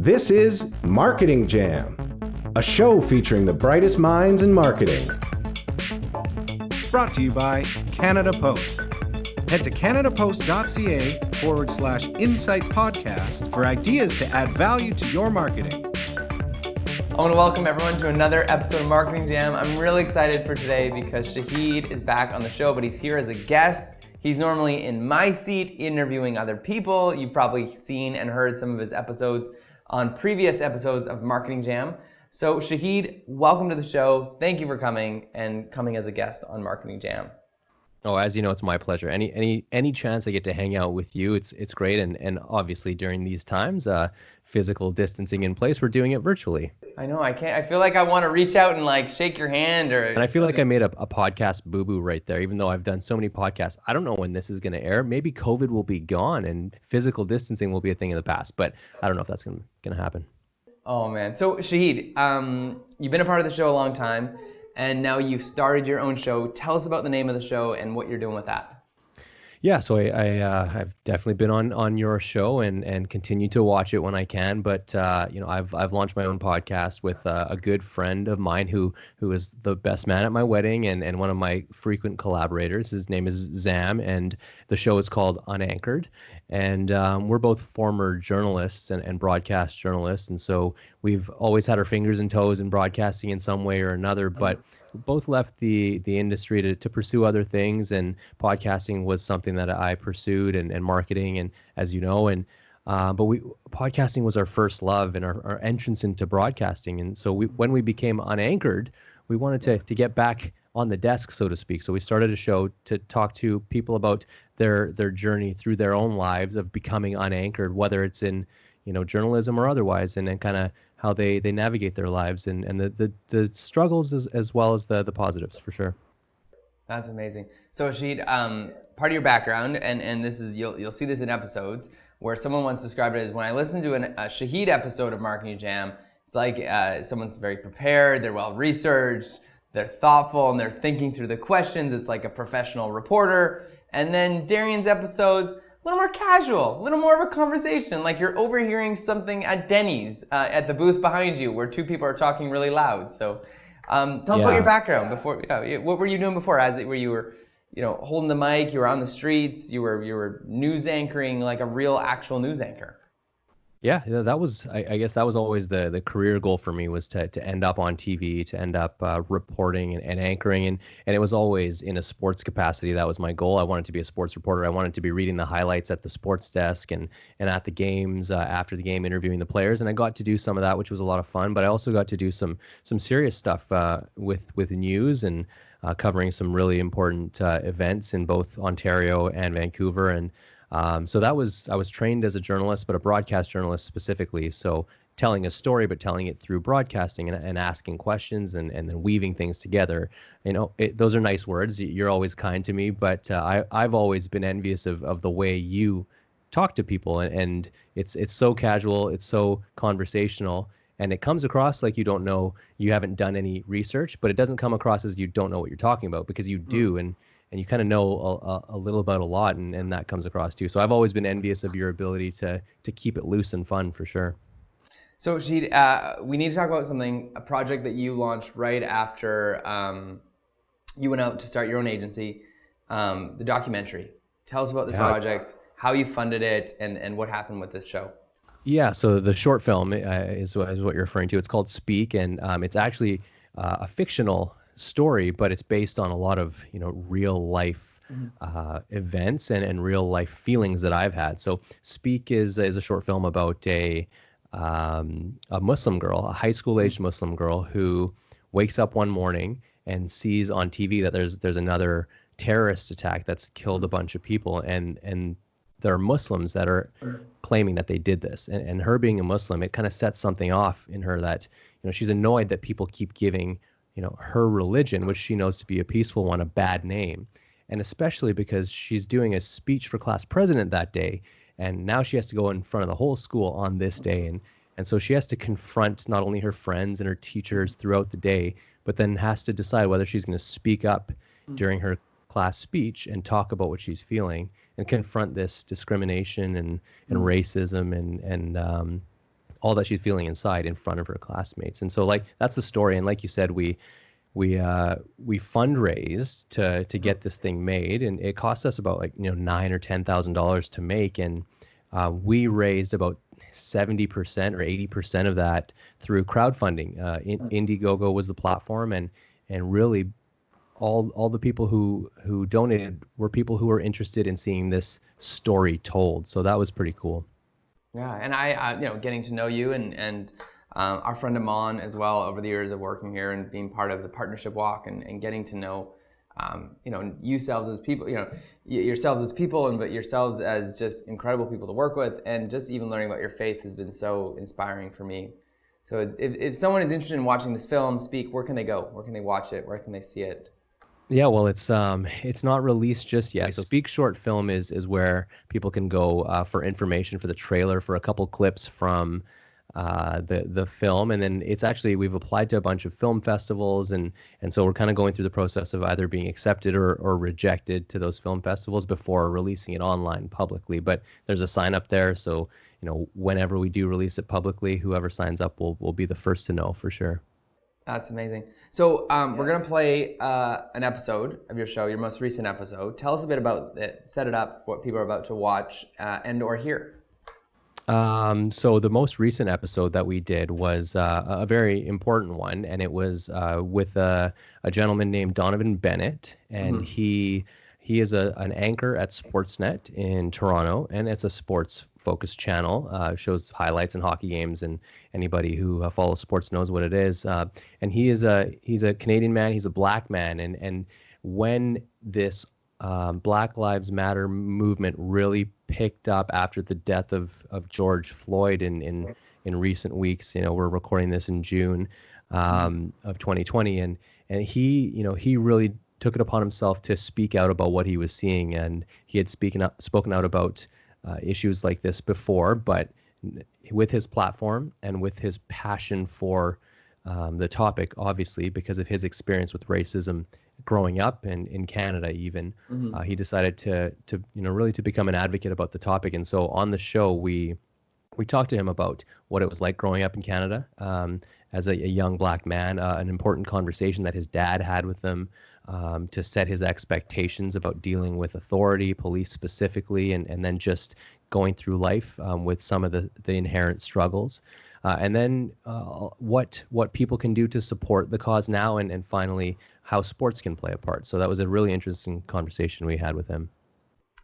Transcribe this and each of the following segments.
This is Marketing Jam, a show featuring the brightest minds in marketing. Brought to you by Canada Post. Head to canadapost.ca/insight podcast for ideas to add value to your marketing. I want to welcome everyone to another episode of Marketing Jam. I'm really excited for today because Shaheed is back on the show, but he's here as a guest. He's normally in my seat interviewing other people. You've probably seen and heard some of his episodes on previous episodes of Marketing Jam. So Shaheed, welcome to the show. Thank you for coming as a guest on Marketing Jam. Oh, as you know, it's my pleasure. Any chance I get to hang out with you, it's great. And obviously during these times, physical distancing in place, we're doing it virtually. I know, I feel like I want to reach out and like shake your hand And I feel like I made a podcast boo-boo right there, even though I've done so many podcasts. I don't know when this is going to air. Maybe COVID will be gone and physical distancing will be a thing of the past, but I don't know if that's going to happen. Oh man. So Shaheed, you've been a part of the show a long time. And now you've started your own show. Tell us about the name of the show and what you're doing with that. Yeah, so I've definitely been on your show and continue to watch it when I can. But I've launched my own podcast with a good friend of mine who is the best man at my wedding and one of my frequent collaborators. His name is Zam, and the show is called Unanchored. And we're both former journalists and broadcast journalists, and so we've always had our fingers and toes in broadcasting in some way or another. But both left the industry to pursue other things, and podcasting was something that I pursued, and marketing, and as you know, and but podcasting was our first love and our entrance into broadcasting. And so when we became Unanchored, we wanted to get back on the desk, so to speak. So we started a show to talk to people about their journey through their own lives of becoming unanchored, whether it's in journalism or otherwise, and then kind of how they navigate their lives and the struggles as well as the positives, for sure. That's amazing. So Shaheed, part of your background, and this is you'll see this in episodes where someone once described it as, when I listen to a Shaheed episode of Marketing Jam, it's like someone's very prepared, they're well researched, they're thoughtful, and they're thinking through the questions. It's like a professional reporter. And then Darian's episodes, a little more casual, a little more of a conversation, like you're overhearing something at Denny's at the booth behind you where two people are talking really loud. So tell us about your background before. What were you doing before? Where you were, holding the mic, you were on the streets, you were news anchoring like a real actual news anchor. Yeah, that was, I guess that was always the career goal for me, was to end up on TV, to end up reporting and anchoring. And it was always in a sports capacity. That was my goal. I wanted to be a sports reporter. I wanted to be reading the highlights at the sports desk and at the games, after the game, interviewing the players. And I got to do some of that, which was a lot of fun. But I also got to do some serious stuff with news and covering some really important events in both Ontario and Vancouver. And so I was trained as a journalist, but a broadcast journalist specifically. So telling a story, but telling it through broadcasting and asking questions and then weaving things together. Those are nice words. You're always kind to me, but I've always been envious of the way you talk to people, and it's so casual, it's so conversational, and it comes across like you don't know, you haven't done any research, but it doesn't come across as you don't know what you're talking about, because you do. And you kind of know a little about a lot, and that comes across too. So I've always been envious of your ability to keep it loose and fun, for sure. So Shaheed, we need to talk about a project that you launched right after you went out to start your own agency, the documentary. Tell us about this project, how you funded it, and what happened with this show. Yeah, so the short film is what you're referring to. It's called Speak, and it's actually a fictional story, but it's based on a lot of real life events and real life feelings that I've had. So Speak is a short film about a Muslim girl, a high school aged Muslim girl, who wakes up one morning and sees on TV that there's another terrorist attack that's killed a bunch of people, and there are Muslims that are claiming that they did this, and her being a Muslim, it kind of sets something off in her that she's annoyed that people keep giving her religion, which she knows to be a peaceful one, a bad name. And especially because she's doing a speech for class president that day, and now she has to go in front of the whole school on this day. And so she has to confront not only her friends and her teachers throughout the day, but then has to decide whether she's going to speak up during her class speech and talk about what she's feeling and confront this discrimination and racism and all that she's feeling inside in front of her classmates. And so like that's the story. And like you said, we fundraised to get this thing made, and it cost us about like $9,000 or $10,000 to make, and we raised about 70% or 80% of that through crowdfunding. Indiegogo was the platform, and really all the people who donated were people who were interested in seeing this story told. So that was pretty cool. Yeah, and I getting to know you and our friend Amon as well over the years of working here and being part of the partnership walk and getting to know yourselves as people, yourselves as people, but yourselves as just incredible people to work with, and just even learning about your faith has been so inspiring for me. So if someone is interested in watching this film, Speak, where can they go? Where can they watch it? Where can they see it? Yeah, well, it's not released just yet. So Speak short film is where people can go for information, for the trailer, for a couple clips from the film, and then it's actually, we've applied to a bunch of film festivals, and so we're kind of going through the process of either being accepted or rejected to those film festivals before releasing it online publicly. But there's a sign up there, so whenever we do release it publicly, whoever signs up will be the first to know for sure. That's amazing. So we're going to play an episode of your show, your most recent episode. Tell us a bit about it, set it up, what people are about to watch and or hear. So the most recent episode that we did was a very important one, and it was with a gentleman named Donovan Bennett, and he is an anchor at Sportsnet in Toronto, and it's a sports-focused channel. Shows highlights and hockey games, and anybody who follows sports knows what it is. And he's a Canadian man. He's a black man, and when this Black Lives Matter movement really picked up after the death of George Floyd in recent weeks. We're recording this in June of 2020, and he really took it upon himself to speak out about what he was seeing, and he had spoken out about issues like this before, but with his platform and with his passion for the topic, obviously because of his experience with racism growing up and in Canada even, he decided to really to become an advocate about the topic. And so on the show, we talked to him about what it was like growing up in Canada as a young black man, an important conversation that his dad had with him to set his expectations about dealing with authority, police specifically, and then just going through life with some of the inherent struggles. And then what people can do to support the cause now, and finally how sports can play a part. So that was a really interesting conversation we had with him.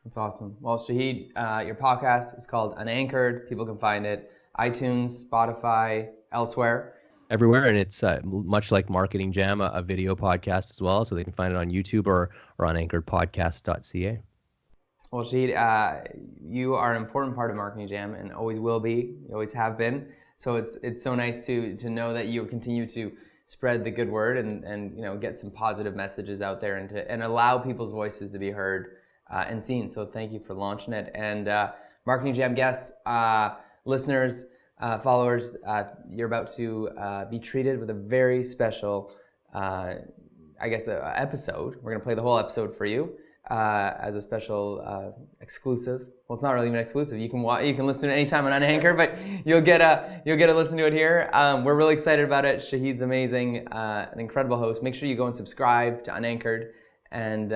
That's awesome. Well, Shaheed, your podcast is called Unanchored. People can find it iTunes, Spotify, elsewhere. Everywhere, and it's much like Marketing Jam, a video podcast as well, so they can find it on YouTube or on anchoredpodcast.ca. Well, Shaheed, you are an important part of Marketing Jam and always will be. You always have been. So it's so nice to know that you continue to spread the good word and get some positive messages out there and allow people's voices to be heard and seen. So thank you for launching it. And Marketing Jam guests, listeners, followers, you're about to be treated with a very special, episode. We're going to play the whole episode for you as a special exclusive. Well, it's not really even exclusive. You can listen to it anytime on Unanchored, but you'll get to listen to it here. We're really excited about it. Shaheed's amazing, an incredible host. Make sure you go and subscribe to Unanchored and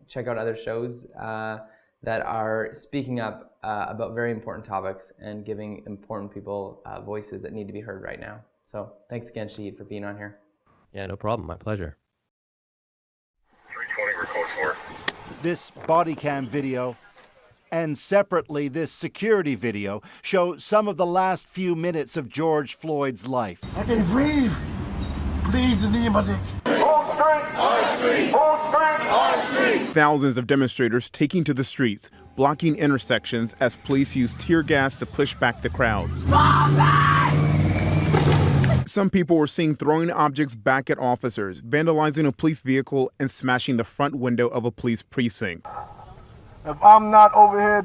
check out other shows that are speaking up about very important topics and giving important people voices that need to be heard right now. So thanks again, Shaheed, for being on here. Yeah, no problem. My pleasure. 320, we're code 4. This body cam video and separately this security video show some of the last few minutes of George Floyd's life. I can't breathe. Please, in the name of Nick. Full strength. Our street. Full strength. Our street. Thousands of demonstrators taking to the streets, blocking intersections as police use tear gas to push back the crowds. Some people were seen throwing objects back at officers, vandalizing a police vehicle, and smashing the front window of a police precinct. If I'm not over here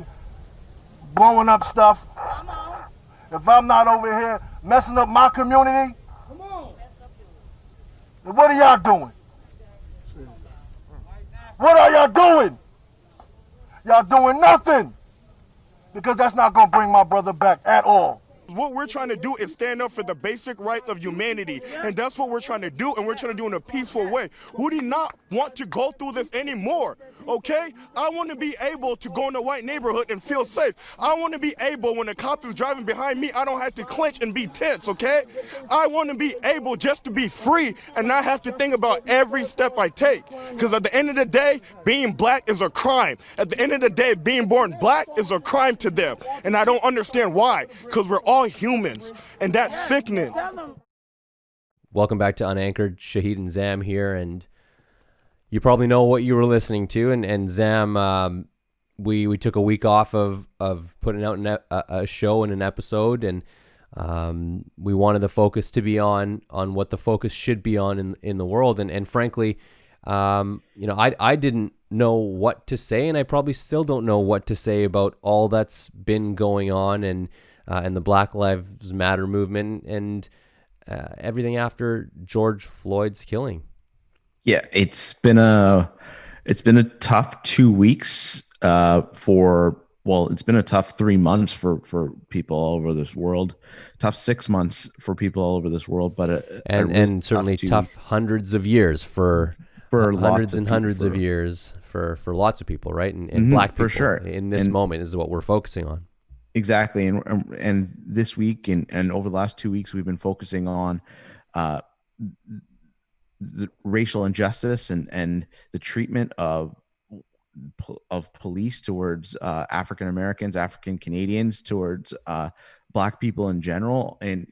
blowing up stuff, if I'm not over here messing up my community, then what are y'all doing? What are y'all doing? Y'all doing nothing, because that's not going to bring my brother back at all. What we're trying to do is stand up for the basic rights of humanity, and that's what we're trying to do, and we're trying to do it in a peaceful way. We do not want to go through this anymore, okay? I want to be able to go in a white neighborhood and feel safe. I want to be able, when a cop is driving behind me, I don't have to clench and be tense, okay? I want to be able just to be free and not have to think about every step I take, because at the end of the day, being black is a crime. At the end of the day, being born black is a crime to them, and I don't understand why, because we're all humans, and that's sickening. Welcome back to Unanchored. Shaheed and Zam here, and you probably know what you were listening to. And Zam, we took a week off of putting out a show and an episode, and we wanted the focus to be on what the focus should be on in the world. And frankly, I didn't know what to say, and I probably still don't know what to say about all that's been going on and the Black Lives Matter movement and everything after George Floyd's killing. Yeah, it's been a tough 2 weeks it's been a tough 3 months for people all over this world, tough 6 months for people all over this world, but and certainly tough hundreds of years for hundreds and hundreds of years for lots of people, right? And black people, for sure, in this moment is what we're focusing on. Exactly, and this week and over the last 2 weeks, we've been focusing on the racial injustice and the treatment of police towards African Americans, African Canadians, towards black people in general, and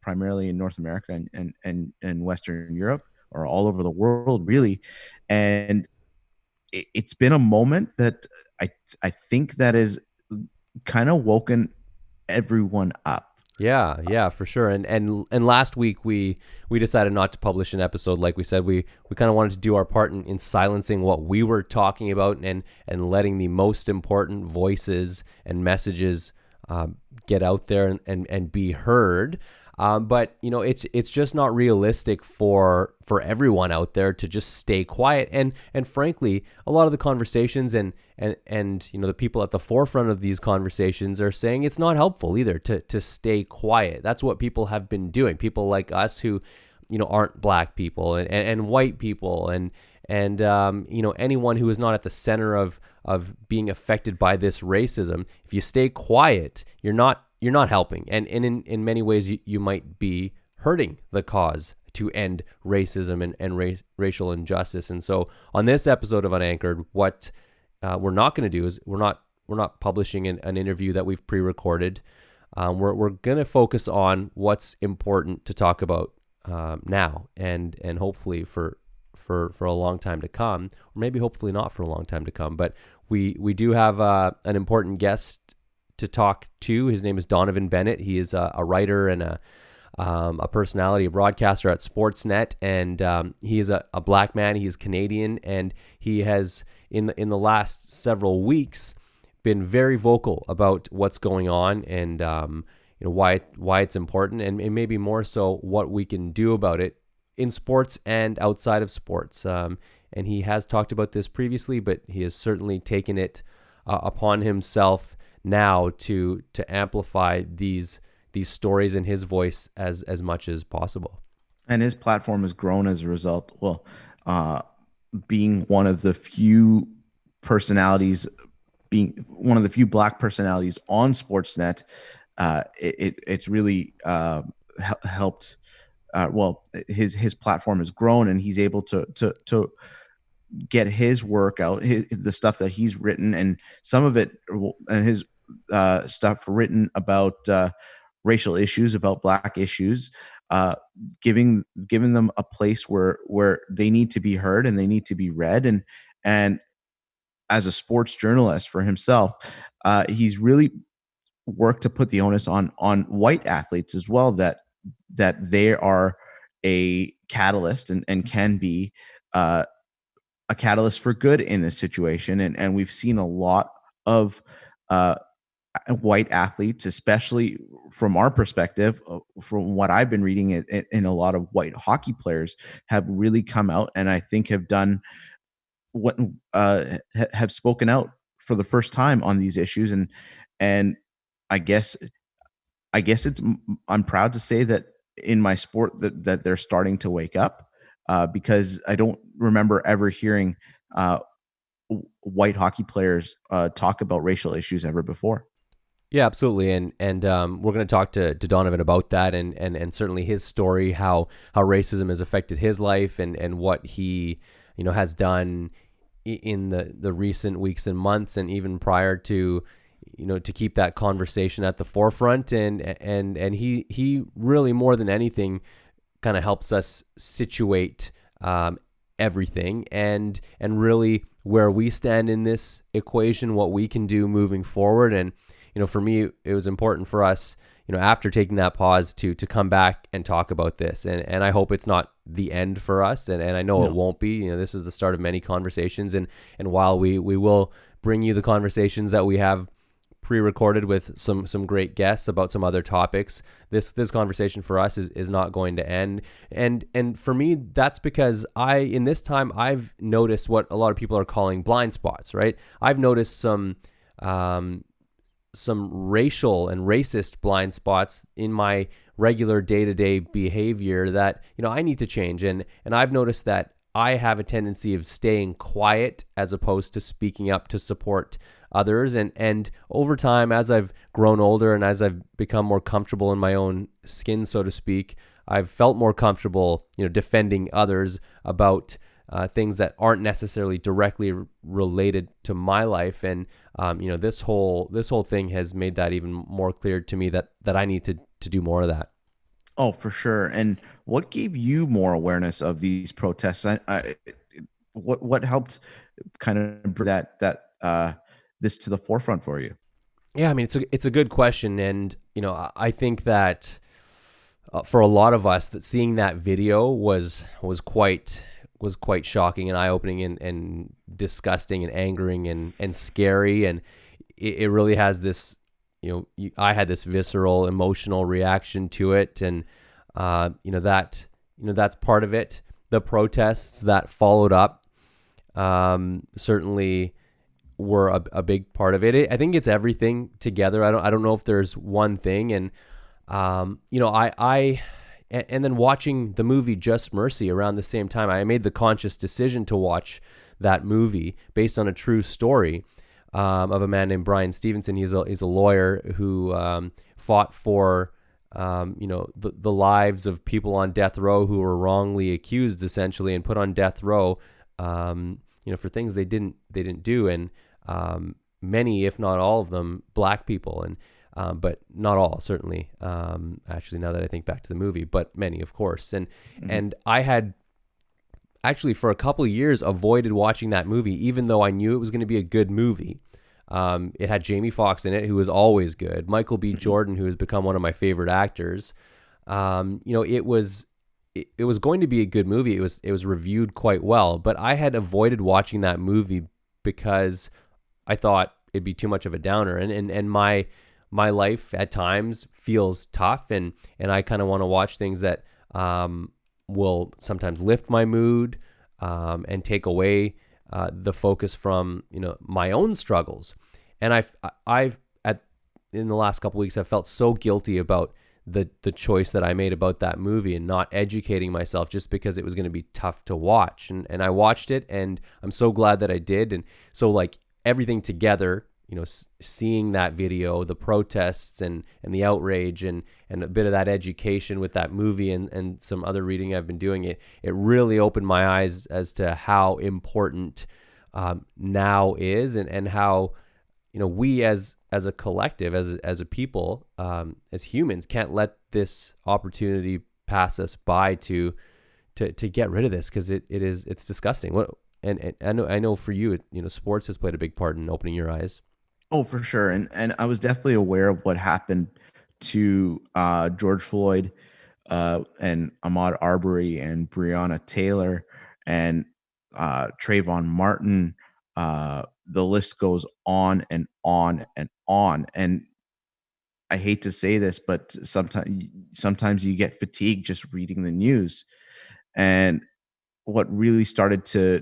primarily in North America and Western Europe, or all over the world, really. And it's been a moment that I think that is kind of woken everyone up. Yeah, for sure. And last week we decided not to publish an episode. Like we said, we kind of wanted to do our part in silencing what we were talking about and letting the most important voices and messages get out there and be heard. But it's just not realistic for everyone out there to just stay quiet. And frankly, a lot of the conversations and the people at the forefront of these conversations are saying it's not helpful either to stay quiet. That's what people have been doing. People like us who aren't black people and white people and anyone who is not at the center of being affected by this racism. If you stay quiet, you're not helping. And in many ways, you might be hurting the cause to end racism and racial injustice. And so on this episode of Unanchored, what we're not going to do is we're not publishing an interview that we've pre-recorded. We're going to focus on what's important to talk about now and hopefully for a long time to come, or maybe hopefully not for a long time to come. But we do have an important guest to talk to. His name is Donovan Bennett. He is a writer and a personality, a broadcaster at Sportsnet, and he is a black man. He is Canadian, and he has in the last several weeks been very vocal about what's going on and why it's important, and maybe more so what we can do about it in sports and outside of sports. And he has talked about this previously, but he has certainly taken it upon himself now to amplify these stories in his voice as much as possible. And his platform has grown as a result. Well, being one of the few personalities, being one of the few black personalities on Sportsnet, it's really helped. His platform has grown, and he's able to get his work out, the stuff that he's written, and some of it, and his stuff written about racial issues, about black issues, giving them a place where they need to be heard and they need to be read. And as a sports journalist for himself, he's really worked to put the onus on white athletes as well, that they are a catalyst and can be a catalyst for good in this situation. And we've seen a lot of white athletes, especially from our perspective, from what I've been reading, in a lot of white hockey players have really come out and I think have done what have spoken out for the first time on these issues. And I guess I guess I'm proud to say that in my sport that they're starting to wake up, because I don't remember ever hearing white hockey players talk about racial issues ever before. Yeah, absolutely, and we're going to talk to Donovan about that, and certainly his story, how racism has affected his life, and what he has done in the recent weeks and months, and even prior to to keep that conversation at the forefront, and he really, more than anything, kind of helps us situate everything, and really where we stand in this equation, what we can do moving forward. And for me, it was important for us, after taking that pause, to come back and talk about this. And I hope it's not the end for us. And I know it won't be. This is the start of many conversations. And while we will bring you the conversations that we have pre-recorded with some great guests about some other topics, this conversation for us is not going to end. And for me, that's because in this time, I've noticed what a lot of people are calling blind spots, right? I've noticed some racial and racist blind spots in my regular day-to-day behavior that I need to change, and I've noticed that I have a tendency of staying quiet as opposed to speaking up to support others, and over time, as I've grown older and as I've become more comfortable in my own skin, so to speak, I've felt more comfortable defending others about things that aren't necessarily directly related to my life. And this whole thing has made that even more clear to me that I need to do more of that. Oh, for sure. And what gave you more awareness of these protests? What helped kind of bring that this to the forefront for you? Yeah, I mean, it's a good question, and I think that for a lot of us, that seeing that video was quite shocking and eye-opening, and disgusting and angering and scary, and it really has this, I had this visceral emotional reaction to it, and that's part of it. The protests that followed up certainly were a big part of it. I think it's everything together. I don't know if there's one thing, and and then watching the movie Just Mercy around the same time, I made the conscious decision to watch that movie based on a true story of a man named Brian Stevenson. He's a lawyer who fought for the lives of people on death row who were wrongly accused, essentially, and put on death row for things they didn't do, and many, if not all of them, black people, and but not all, certainly. Actually, now that I think back to the movie, but many, of course. And I had actually for a couple of years avoided watching that movie, even though I knew it was going to be a good movie. It had Jamie Foxx in it, who was always good. Michael B. Jordan, who has become one of my favorite actors. It was going to be a good movie. It was reviewed quite well, but I had avoided watching that movie because I thought it'd be too much of a downer, and my life at times feels tough, and I kind of want to watch things that will sometimes lift my mood and take away the focus from my own struggles. And I've in the last couple of weeks, I've felt so guilty about the choice that I made about that movie and not educating myself just because it was going to be tough to watch. And I watched it, and I'm so glad that I did. And so, like, everything together, seeing that video, the protests and the outrage, and a bit of that education with that movie, and some other reading I've been doing, it really opened my eyes as to how important now is, and how we as a collective, as a people, as humans, can't let this opportunity pass us by to get rid of this, because it's disgusting. And I know for you, sports has played a big part in opening your eyes. Oh, for sure. And I was definitely aware of what happened to George Floyd and Ahmaud Arbery and Breonna Taylor and Trayvon Martin. The list goes on and on and on. And I hate to say this, but sometimes you get fatigued just reading the news. And what really started to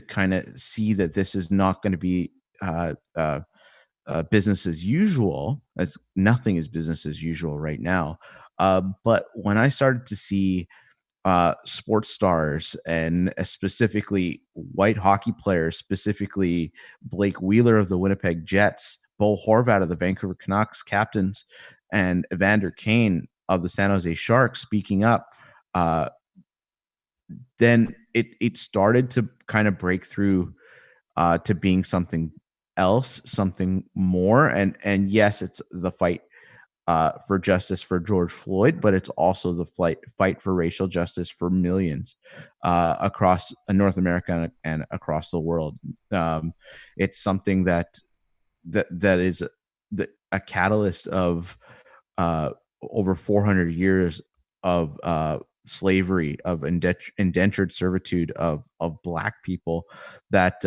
kind of see that this is not going to be business as usual, as nothing is business as usual right now. But when I started to see sports stars and specifically white hockey players, specifically Blake Wheeler of the Winnipeg Jets, Bo Horvat of the Vancouver Canucks captains, and Evander Kane of the San Jose Sharks speaking up, then it started to kind of break through to being something else, something more. And yes, it's the fight for justice for George Floyd, but it's also the fight for racial justice for millions across North America and across the world. It's something that is a catalyst of over 400 years of slavery, of indentured servitude of Black people that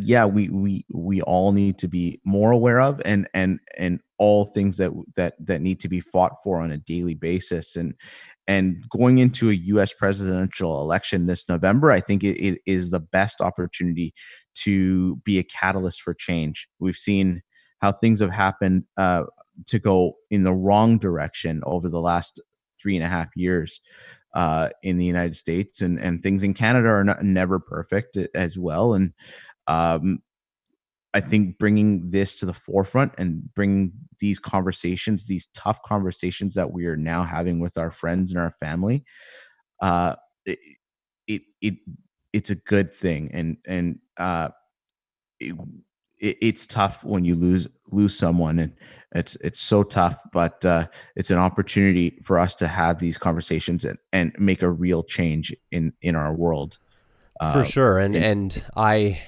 yeah, we all need to be more aware of, and all things that need to be fought for on a daily basis. And going into a U.S. presidential election this November, I think it is the best opportunity to be a catalyst for change. We've seen how things have happened to go in the wrong direction over the last 3.5 years in the United States, and things in Canada are never perfect as well. And I think bringing this to the forefront and bringing these conversations, these tough conversations that we are now having with our friends and our family, it, it's a good thing. And it's tough when you lose someone, and it's so tough, but it's an opportunity for us to have these conversations and make a real change in our world. For sure. And I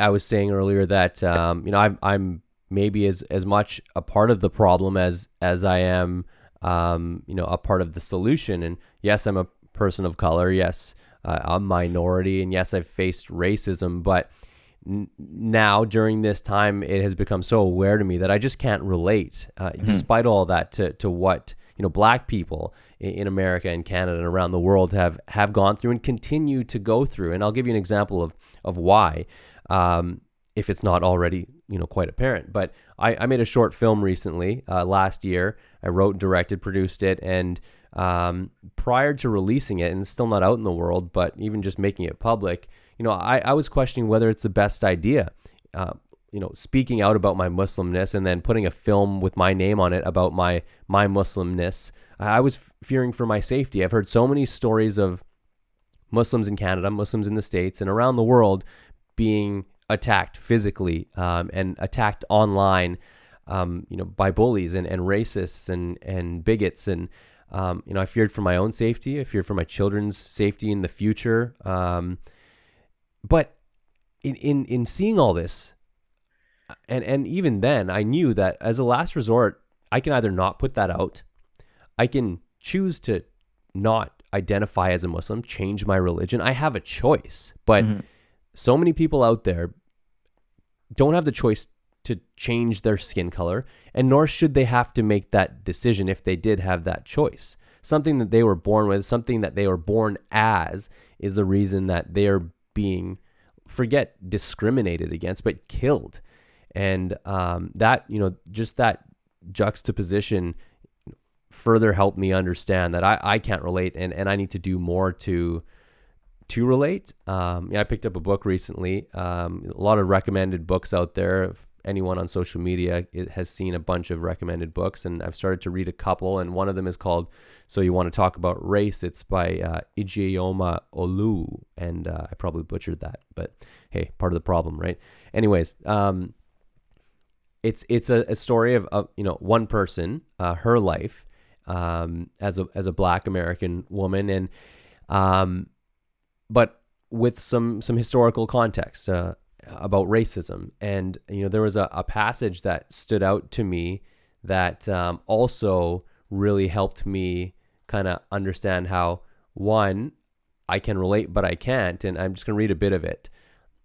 was saying earlier that, I'm maybe as much a part of the problem as I am, a part of the solution. And yes, I'm a person of color. Yes, I'm a minority. And yes, I've faced racism, but now during this time, it has become so aware to me that I just can't relate, despite all that, to what, Black people in America and Canada and around the world have gone through and continue to go through. And I'll give you an example of why, if it's not already, quite apparent. But I made a short film recently, last year. I wrote, directed, produced it. And prior to releasing it, and it's still not out in the world, but even just making it public, I was questioning whether it's the best idea. Speaking out about my Muslimness and then putting a film with my name on it about my Muslimness, I was fearing for my safety. I've heard so many stories of Muslims in Canada, Muslims in the States, and around the world being attacked physically and attacked online, by bullies and racists and bigots. And, I feared for my own safety. I feared for my children's safety in the future. But in seeing all this, and even then, I knew that as a last resort, I can either not put that out, I can choose to not identify as a Muslim, change my religion. I have a choice, but so many people out there don't have the choice to change their skin color, and nor should they have to make that decision if they did have that choice. Something that they were born with, something that they were born as, is the reason that they are being, forget discriminated against, but killed. And that, just that juxtaposition further helped me understand that I can't relate, and I need to do more to relate. I picked up a book recently. A lot of recommended books out there. If anyone on social media has seen a bunch of recommended books, and I've started to read a couple, and one of them is called So You Want to Talk About Race. It's by Ijeoma Olu, and I probably butchered that, but hey, part of the problem, right? Anyways, it's a story of one person, her life as a Black American woman, and but with some historical context about racism. And there was a passage that stood out to me that also really helped me kind of understand how, one, I can relate but I can't. And I'm just going to read a bit of it.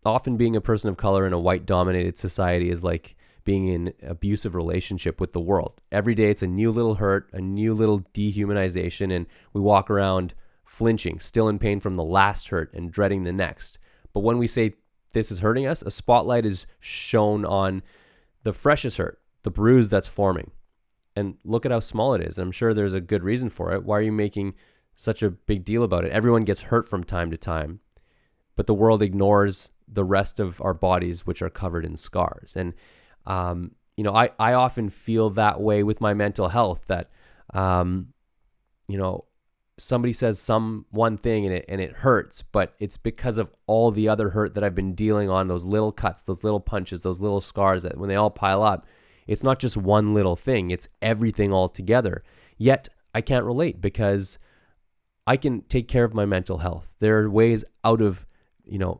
Often being a person of color in a white dominated society is like being in an abusive relationship with the world. Every day it's a new little hurt, a new little dehumanization, and we walk around flinching, still in pain from the last hurt and dreading the next. But when we say this is hurting us, a spotlight is shown on the freshest hurt, the bruise that's forming. And look at how small it is. I'm sure there's a good reason for it. Why are you making such a big deal about it? Everyone gets hurt from time to time, but the world ignores the rest of our bodies, which are covered in scars. And, I often feel that way with my mental health, that, somebody says one thing and it hurts, but it's because of all the other hurt that I've been dealing on, those little cuts, those little punches, those little scars that when they all pile up, it's not just one little thing, it's everything all together. Yet I can't relate because I can take care of my mental health. There are ways out of,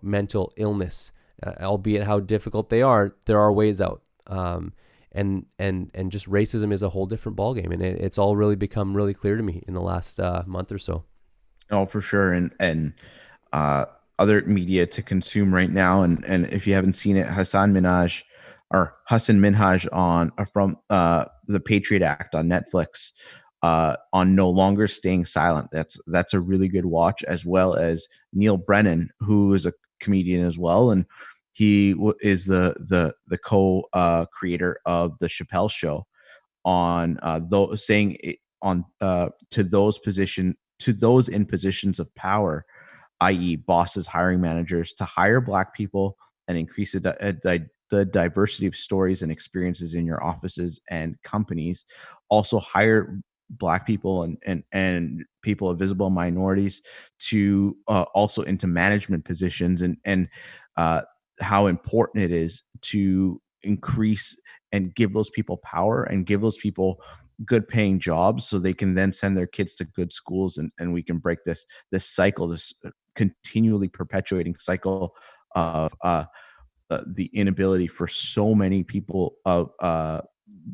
mental illness, albeit how difficult they are. There are ways out. And just racism is a whole different ballgame, and it's all really become really clear to me in the last month or so. Oh, for sure. And other media to consume right now. And if you haven't seen it, Hassan Minhaj from the Patriot Act on Netflix, on No Longer Staying Silent. That's a really good watch, as well as Neil Brennan, who is a comedian as well, and he is the co-creator of the Chappelle Show, on saying on to those in positions of power, i.e., bosses hiring managers, to hire Black people and increase the diversity of stories and experiences in your offices and companies. Also hire Black people and people of visible minorities to also into management positions, and how important it is to increase and give those people power and give those people good paying jobs so they can then send their kids to good schools, and we can break this cycle, this continually perpetuating cycle of the inability for so many people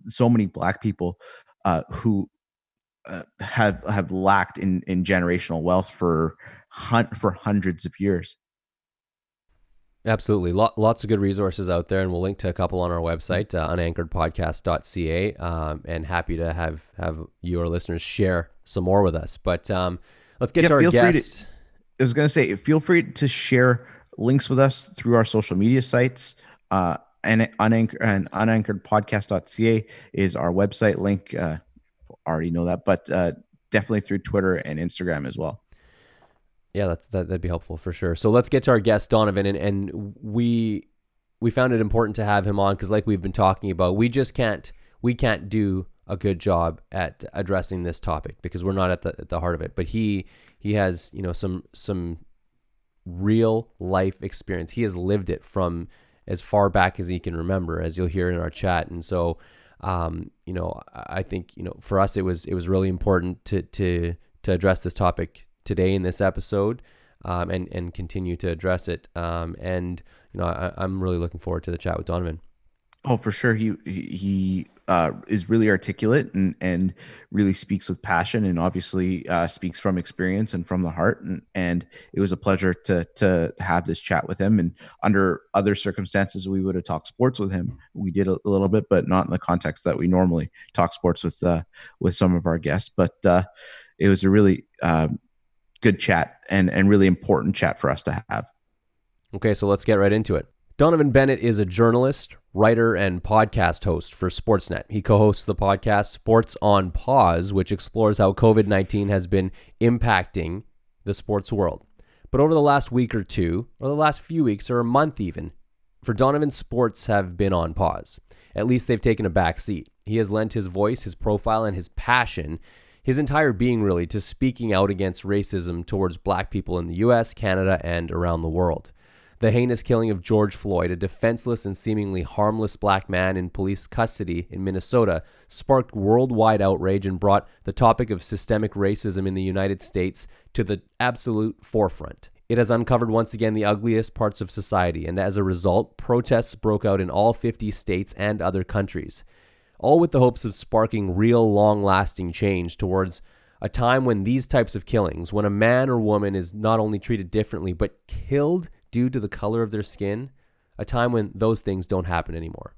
so many Black people who have lacked in generational wealth for hundreds of years. Absolutely. Lots of good resources out there, and we'll link to a couple on our website, unanchoredpodcast.ca, and happy to have your listeners share some more with us. But let's get to our guest. I was going to say, feel free to share links with us through our social media sites. And unanchoredpodcast.ca is our website link. Already know that, but definitely through Twitter and Instagram as well. Yeah, that'd be helpful for sure. So let's get to our guest, Donovan, and we found it important to have him on because, like we've been talking about, we can't do a good job at addressing this topic because we're not at the heart of it. But he has some real life experience. He has lived it from as far back as he can remember, as you'll hear in our chat. And so, I think for us it was really important to address this topic today in this episode, and continue to address it. I'm really looking forward to the chat with Donovan. Oh, for sure. He is really articulate and really speaks with passion, and obviously speaks from experience and from the heart. And it was a pleasure to have this chat with him. And under other circumstances, we would have talked sports with him. We did a little bit, but not in the context that we normally talk sports with some of our guests. But it was a really good chat and really important chat for us to have. Okay, so let's get right into it. Donovan Bennett is a journalist, writer, and podcast host for Sportsnet. He co-hosts the podcast Sports on Pause, which explores how COVID-19 has been impacting the sports world. But over the last week or two, or the last few weeks, or a month even, for Donovan, sports have been on pause. At least they've taken a back seat. He has lent his voice, his profile, and his passion, his entire being really, to speaking out against racism towards Black people in the US, Canada, and around the world. The heinous killing of George Floyd, a defenseless and seemingly harmless Black man in police custody in Minnesota, sparked worldwide outrage and brought the topic of systemic racism in the United States to the absolute forefront. It has uncovered once again the ugliest parts of society, and as a result, protests broke out in all 50 states and other countries, all with the hopes of sparking real, long-lasting change towards a time when these types of killings, when a man or woman is not only treated differently, but killed due to the color of their skin, a time when those things don't happen anymore.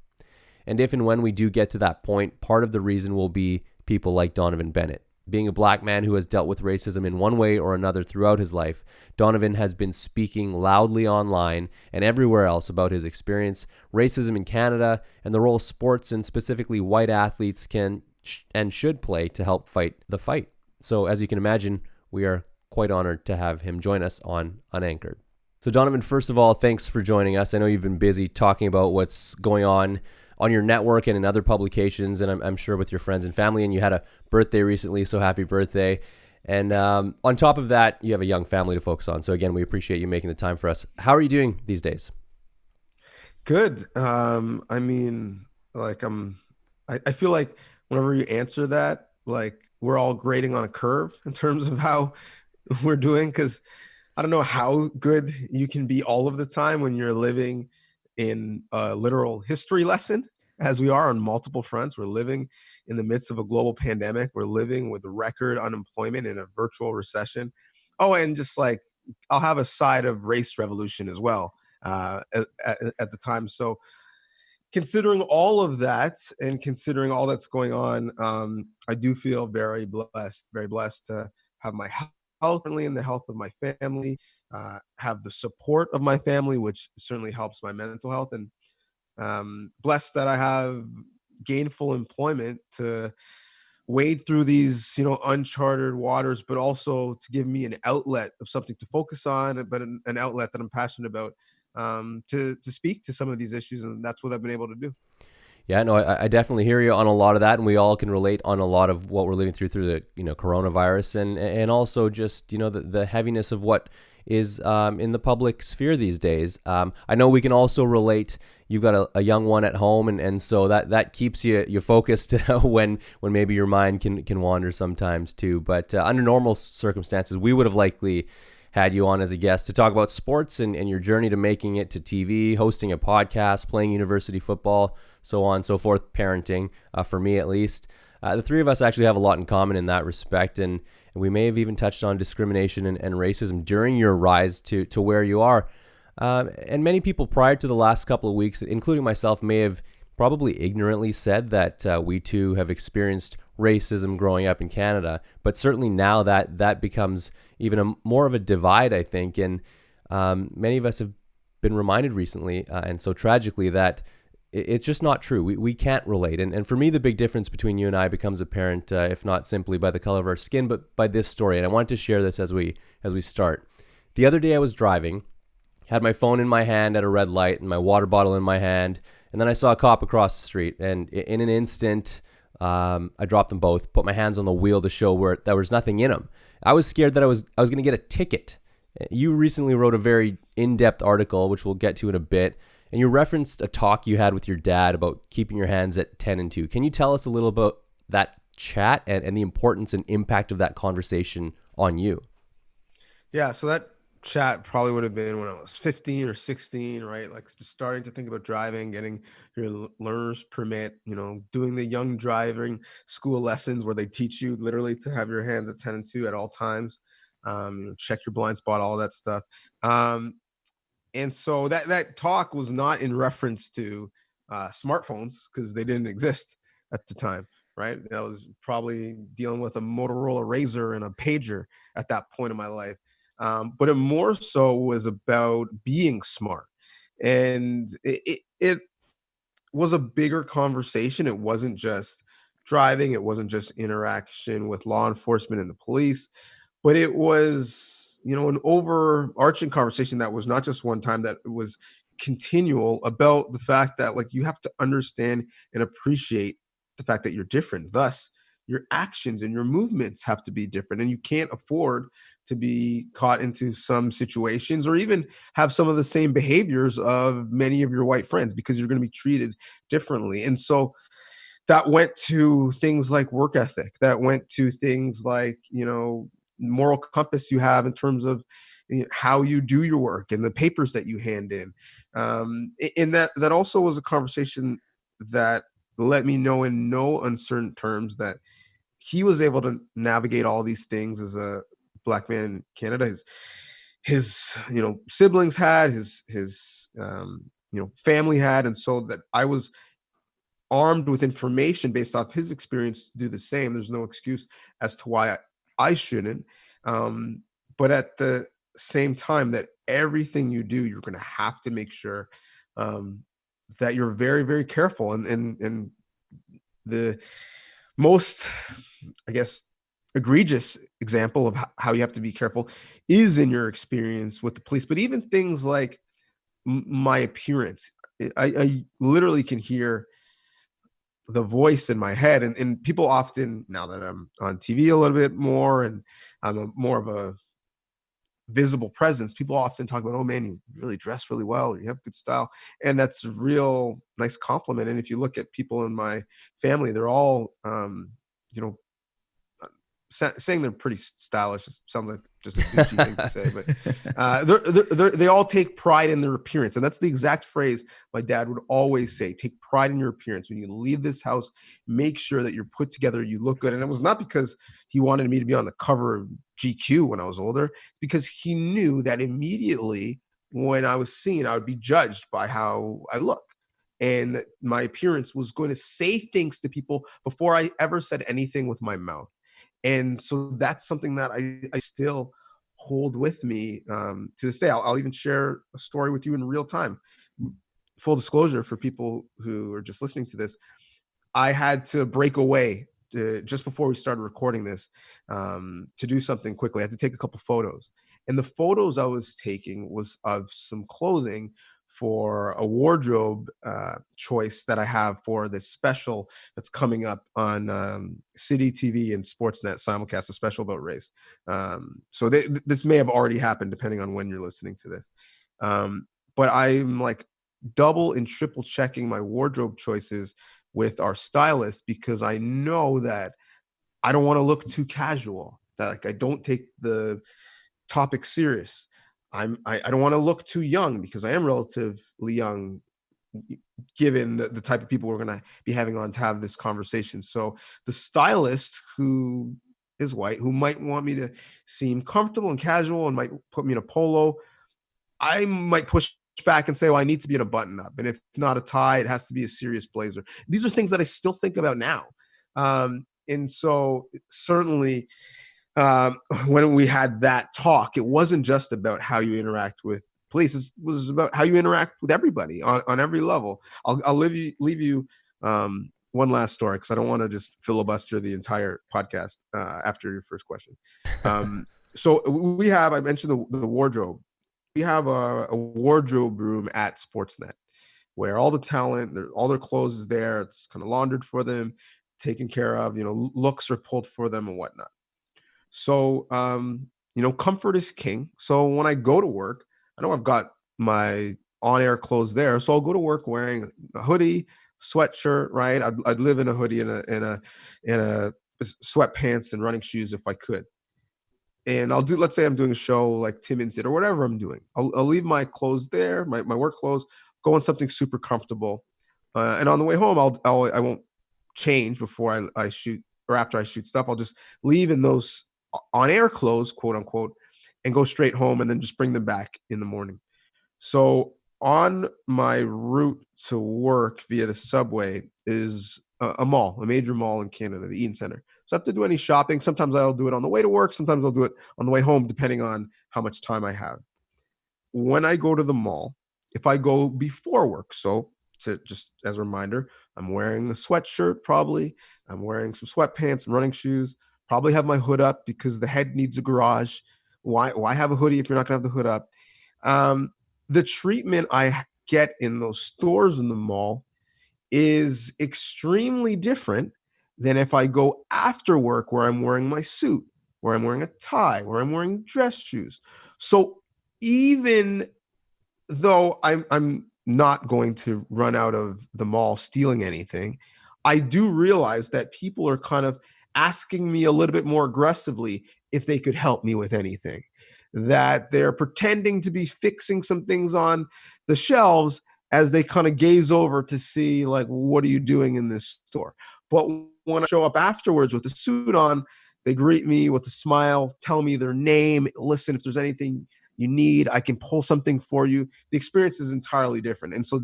And if and when we do get to that point, part of the reason will be people like Donovan Bennett, Being a black man who has dealt with racism in one way or another throughout his life, Donovan has been speaking loudly online and everywhere else about his experience, racism in Canada, and the role sports and specifically white athletes can and should play to help fight the fight. So as you can imagine, we are quite honored to have him join us on Unanchored. So Donovan, first of all, thanks for joining us. I know you've been busy talking about what's going on your network and in other publications, and I'm sure with your friends and family, and you had a birthday recently, so happy birthday. And on top of that, you have a young family to focus on. So again, we appreciate you making the time for us. How are you doing these days? Good. I mean, like I feel like whenever you answer that, like we're all grading on a curve in terms of how we're doing, because I don't know how good you can be all of the time when you're living in a literal history lesson, as we are on multiple fronts. We're living in the midst of a global pandemic. We're living with record unemployment in a virtual recession. Oh, and just like I'll have a side of race revolution as well at the time. So considering all of that and considering all that's going on, I do feel very blessed to have my health and the health of my family, have the support of my family, which certainly helps my mental health, and blessed that I have gainful employment to wade through these, uncharted waters, but also to give me an outlet of something to focus on, but an outlet that I'm passionate about, to speak to some of these issues, and that's what I've been able to do. Yeah, no, I definitely hear you on a lot of that, and we all can relate on a lot of what we're living through the coronavirus, and also just the heaviness of what is in the public sphere these days. I know we can also relate. You've got a young one at home, and so that keeps you focused when maybe your mind can wander sometimes too. But under normal circumstances, we would have likely had you on as a guest to talk about sports and your journey to making it to TV, hosting a podcast, playing university football, so on and so forth, parenting, for me at least. The three of us actually have a lot in common in that respect, and we may have even touched on discrimination and racism during your rise to where you are. And many people prior to the last couple of weeks, including myself, may have probably ignorantly said that we too have experienced racism growing up in Canada. But certainly now that becomes even more of a divide, I think. And many of us have been reminded recently, and so tragically, that it's just not true. We can't relate. And for me, the big difference between you and I becomes apparent, if not simply by the color of our skin, but by this story. And I wanted to share this as we start. The other day I was driving, had my phone in my hand at a red light and my water bottle in my hand. And then I saw a cop across the street. And in an instant, I dropped them both, put my hands on the wheel to show where there was nothing in them. I was scared that I was going to get a ticket. You recently wrote a very in-depth article, which we'll get to in a bit. And you referenced a talk you had with your dad about keeping your hands at 10 and 2. Can you tell us a little about that chat and the importance and impact of that conversation on you? Yeah, so that chat probably would have been when I was 15 or 16, right? Like just starting to think about driving, getting your learner's permit, doing the young driving school lessons where they teach you literally to have your hands at 10 and 2 at all times, check your blind spot, all that stuff. And so that talk was not in reference to smartphones, because they didn't exist at the time, right? I was probably dealing with a Motorola Razr and a pager at that point in my life. But it more so was about being smart. And it was a bigger conversation. It wasn't just driving. It wasn't just interaction with law enforcement and the police, but it was an overarching conversation that was not just one time, that it was continual, about the fact that like you have to understand and appreciate the fact that you're different. Thus, your actions and your movements have to be different, and you can't afford to be caught into some situations or even have some of the same behaviors of many of your white friends, because you're going to be treated differently. And so that went to things like work ethic, that went to things like moral compass you have in terms of how you do your work and the papers that you hand in. And that also was a conversation that let me know in no uncertain terms that he was able to navigate all these things as a black man in Canada. His siblings had, his family had, and so that I was armed with information based off his experience to do the same. There's no excuse as to why I shouldn't. But at the same time, that everything you do, you're going to have to make sure that you're very, very careful. And the most, I guess, egregious example of how you have to be careful is in your experience with the police. But even things like my appearance, I literally can hear the voice in my head, and people often, now that I'm on TV a little bit more and I'm more of a visible presence, people often talk about, oh man, you really dress really well, you have good style. And that's a real nice compliment. And if you look at people in my family, they're all you know, saying they're pretty stylish sounds like just a douchey thing to say, but they all take pride in their appearance. And that's the exact phrase my dad would always say: take pride in your appearance. When you leave this house, make sure that you're put together, you look good. And it was not because he wanted me to be on the cover of GQ when I was older, because he knew that immediately when I was seen, I would be judged by how I look. And my appearance was going to say things to people before I ever said anything with my mouth. And so that's something that I still hold with me to this day. I'll even share a story with you in real time. Full disclosure for people who are just listening to this, I had to break away just before we started recording this to do something quickly. I had to take a couple photos. And the photos I was taking was of some clothing for a wardrobe choice that I have for this special that's coming up on City TV and Sportsnet simulcast, a special about race. So this may have already happened depending on when you're listening to this. But I'm like double and triple checking my wardrobe choices with our stylist, because I know that I don't want to look too casual, that like I don't take the topic serious. I don't want to look too young, because I am relatively young given the type of people we're going to be having on to have this conversation. So the stylist, who is white, who might want me to seem comfortable and casual and might put me in a polo, I might push back and say, well, I need to be in a button up. And if not a tie, it has to be a serious blazer. These are things that I still think about now. And so certainly when we had that talk, it wasn't just about how you interact with police. It was about how you interact with everybody on every level. I'll leave you one last story, because I don't want to just filibuster the entire podcast after your first question. So I mentioned the wardrobe. We have a wardrobe room at Sportsnet where all the talent, all their clothes is there. It's kind of laundered for them, taken care of, looks are pulled for them and whatnot. So, comfort is king. So when I go to work, I know I've got my on-air clothes there. So I'll go to work wearing a hoodie, sweatshirt, right? I'd live in a hoodie and a sweatpants and running shoes if I could. And let's say I'm doing a show like Tim and Sid or whatever I'm doing. I'll leave my clothes there, my work clothes, go on something super comfortable. And on the way home, I won't change before I shoot or after I shoot stuff. I'll just leave in those on-air clothes, quote unquote, and go straight home and then just bring them back in the morning. So on my route to work via the subway is a major mall in Canada, the Eaton Centre. So I have to do any shopping. Sometimes I'll do it on the way to work. Sometimes I'll do it on the way home, depending on how much time I have. When I go to the mall, if I go before work, so just as a reminder, I'm wearing a sweatshirt probably. I'm wearing some sweatpants and running shoes. Probably have my hood up because the head needs a garage. Why have a hoodie if you're not going to have the hood up? The treatment I get in those stores in the mall is extremely different than if I go after work, where I'm wearing my suit, where I'm wearing a tie, where I'm wearing dress shoes. So even though I'm not going to run out of the mall stealing anything, I do realize that people are kind of asking me a little bit more aggressively if they could help me with anything, that they're pretending to be fixing some things on the shelves as they kind of gaze over to see, like, what are you doing in this store? But when I show up afterwards with a suit on, they greet me with a smile, tell me their name, listen, if there's anything you need, I can pull something for you. The experience is entirely different. And so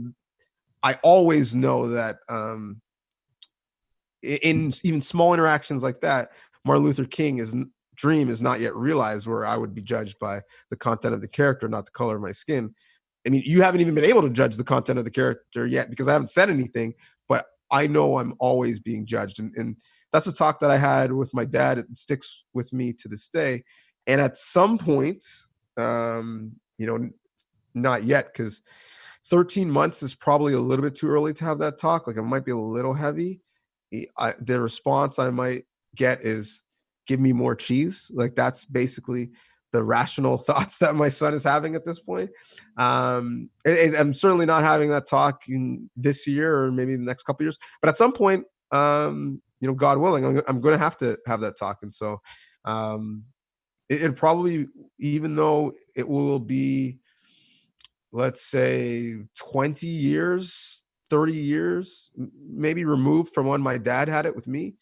I always know that in even small interactions like that, Martin Luther King's dream is not yet realized, where I would be judged by the content of the character, not the color of my skin. I mean, you haven't even been able to judge the content of the character yet because I haven't said anything, but I know I'm always being judged. And that's a talk that I had with my dad. It sticks with me to this day. And at some point, not yet, because 13 months is probably a little bit too early to have that talk. Like, it might be a little heavy. The response I might get is, give me more cheese. Like, that's basically the rational thoughts that my son is having at this point. I'm certainly not having that talk in this year or maybe the next couple of years, but at some point, God willing, I'm going to have that talk. And so it probably, even though it will be, let's say 20 years, 30 years, maybe removed from when my dad had it with me,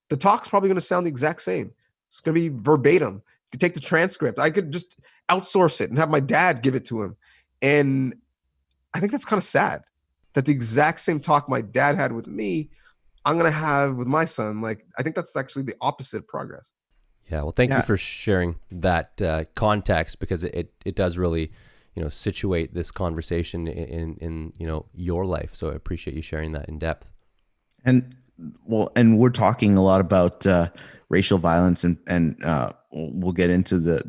the talk's probably going to sound the exact same. It's going to be verbatim. You could take the transcript. I could just outsource it and have my dad give it to him. And I think that's kind of sad that the exact same talk my dad had with me, I'm going to have with my son. Like, I think that's actually the opposite progress. Yeah. Well, thank you for sharing that context, because it does really, situate this conversation in your life. So I appreciate you sharing that in depth. And we're talking a lot about racial violence, and we'll get into the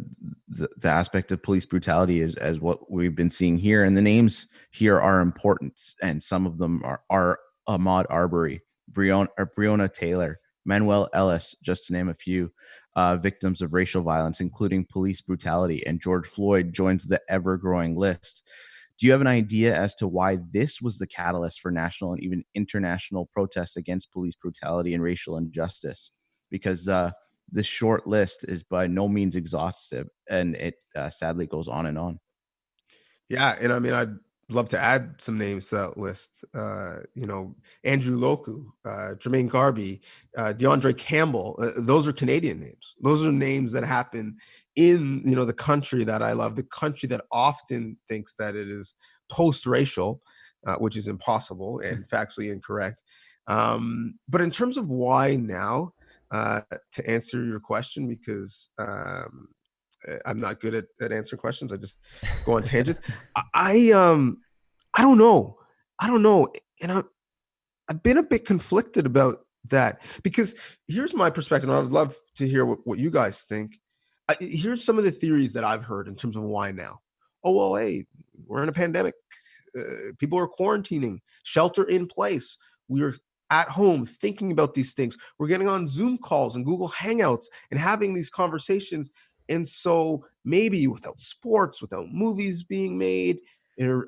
aspect of police brutality as what we've been seeing here. And the names here are important, and some of them are Ahmaud Arbery, Breonna Taylor, Manuel Ellis, just to name a few victims of racial violence, including police brutality. And George Floyd joins the ever-growing list. Do you have an idea as to why this was the catalyst for national and even international protests against police brutality and racial injustice? Because this short list is by no means exhaustive, and it sadly goes on and on. Yeah, and I mean, I'd love to add some names to that list. Andrew Loku, Jermaine Garvey, DeAndre Campbell. Those are Canadian names. Those are names that happen in the country that I love, the country that often thinks that it is post-racial, which is impossible and factually incorrect. But in terms of why now, to answer your question, because I'm not good at answering questions. I just go on tangents. I don't know. And I've been a bit conflicted about that, because here's my perspective. And I would love to hear what you guys think. Here's some of the theories that I've heard in terms of why now. Oh, well, hey, we're in a pandemic. People are quarantining, shelter in place. We're at home thinking about these things. We're getting on Zoom calls and Google Hangouts and having these conversations. And so maybe without sports, without movies being made,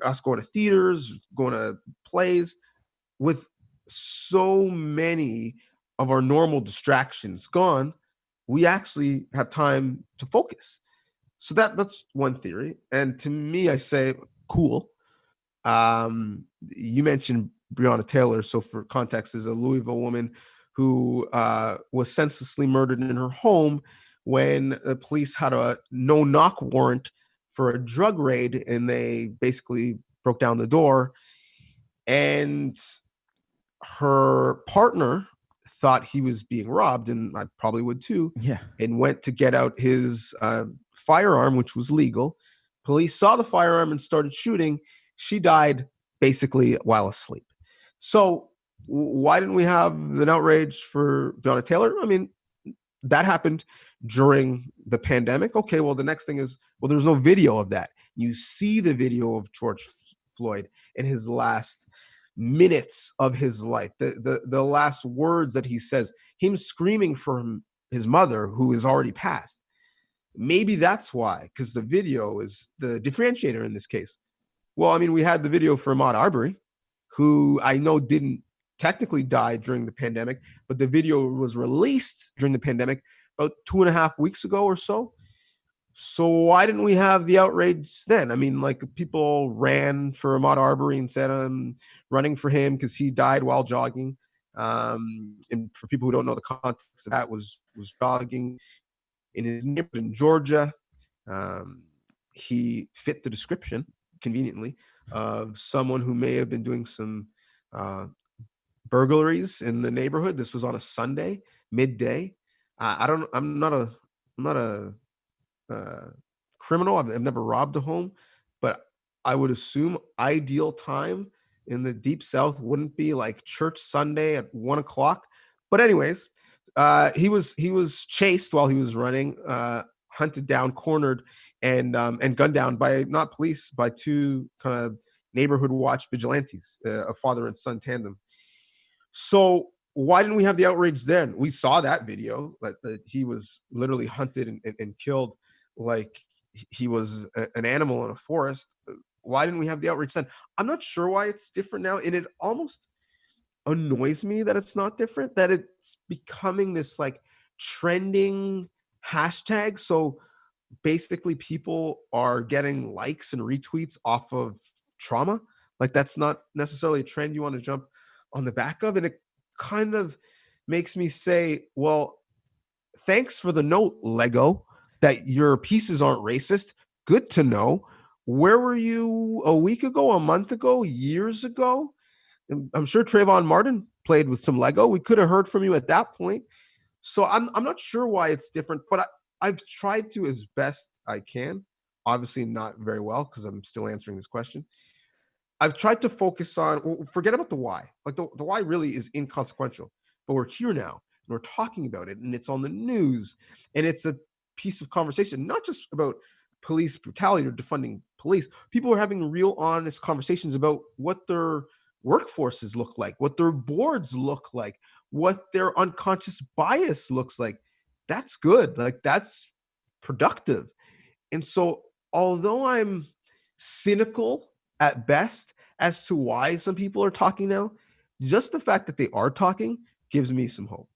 us going to theaters, going to plays, with so many of our normal distractions gone, we actually have time to focus. So that's one theory. And to me, I say, cool. You mentioned Breonna Taylor. So for context, is a Louisville woman who was senselessly murdered in her home when the police had a no-knock warrant for a drug raid, and they basically broke down the door. And her partner thought he was being robbed, and I probably would too. Yeah. And went to get out his firearm, which was legal. Police saw the firearm and started shooting. She died basically while asleep. So why didn't we have an outrage for Breonna Taylor? I mean, that happened during the pandemic. Okay, well, the next thing is, well, there's no video of that. You see the video of George Floyd in his last minutes of his life, the last words that he says, him screaming for his mother, who is already passed. Maybe that's why, because the video is the differentiator in this case. Well, I mean, we had the video for Ahmaud Arbery, who I know didn't technically die during the pandemic, but the video was released during the pandemic about 2.5 weeks ago or so. So why didn't we have the outrage then? I mean, like, people ran for Ahmaud Arbery and said, I'm running for him because he died while jogging. And for people who don't know the context of that, was jogging in his neighborhood in Georgia. He fit the description, conveniently, of someone who may have been doing some burglaries in the neighborhood. This was on a Sunday, midday. I'm not a criminal. I've never robbed a home, but I would assume ideal time in the deep South wouldn't be like church Sunday at 1 o'clock. But anyways, he was chased while he was running, hunted down, cornered, and gunned down by not police, by two kind of neighborhood watch vigilantes, a father and son tandem. So why didn't we have the outrage then? We saw that video that he was literally hunted and killed like he was an animal in a forest. Why didn't we have the outrage then? I'm not sure why it's different now. And it almost annoys me that it's not different, that it's becoming this like trending hashtag. So basically people are getting likes and retweets off of trauma. Like that's not necessarily a trend you want to jump on the back of. And it kind of makes me say, well, thanks for the note, Lego, that your pieces aren't racist. Good to know. Where were you a week ago, a month ago, years ago? I'm sure Trayvon Martin played with some Lego. We could have heard from you at that point. So I'm not sure why it's different, but I've tried to as best I can. Obviously not very well because I'm still answering this question. I've tried to focus on, forget about the why. Like the why really is inconsequential, but we're here now and we're talking about it and it's on the news and it's a piece of conversation, not just about police brutality or defunding police. People are having real honest conversations about what their workforces look like, what their boards look like, what their unconscious bias looks like. That's good. Like that's productive. And so although I'm cynical at best as to why some people are talking now, just the fact that they are talking gives me some hope.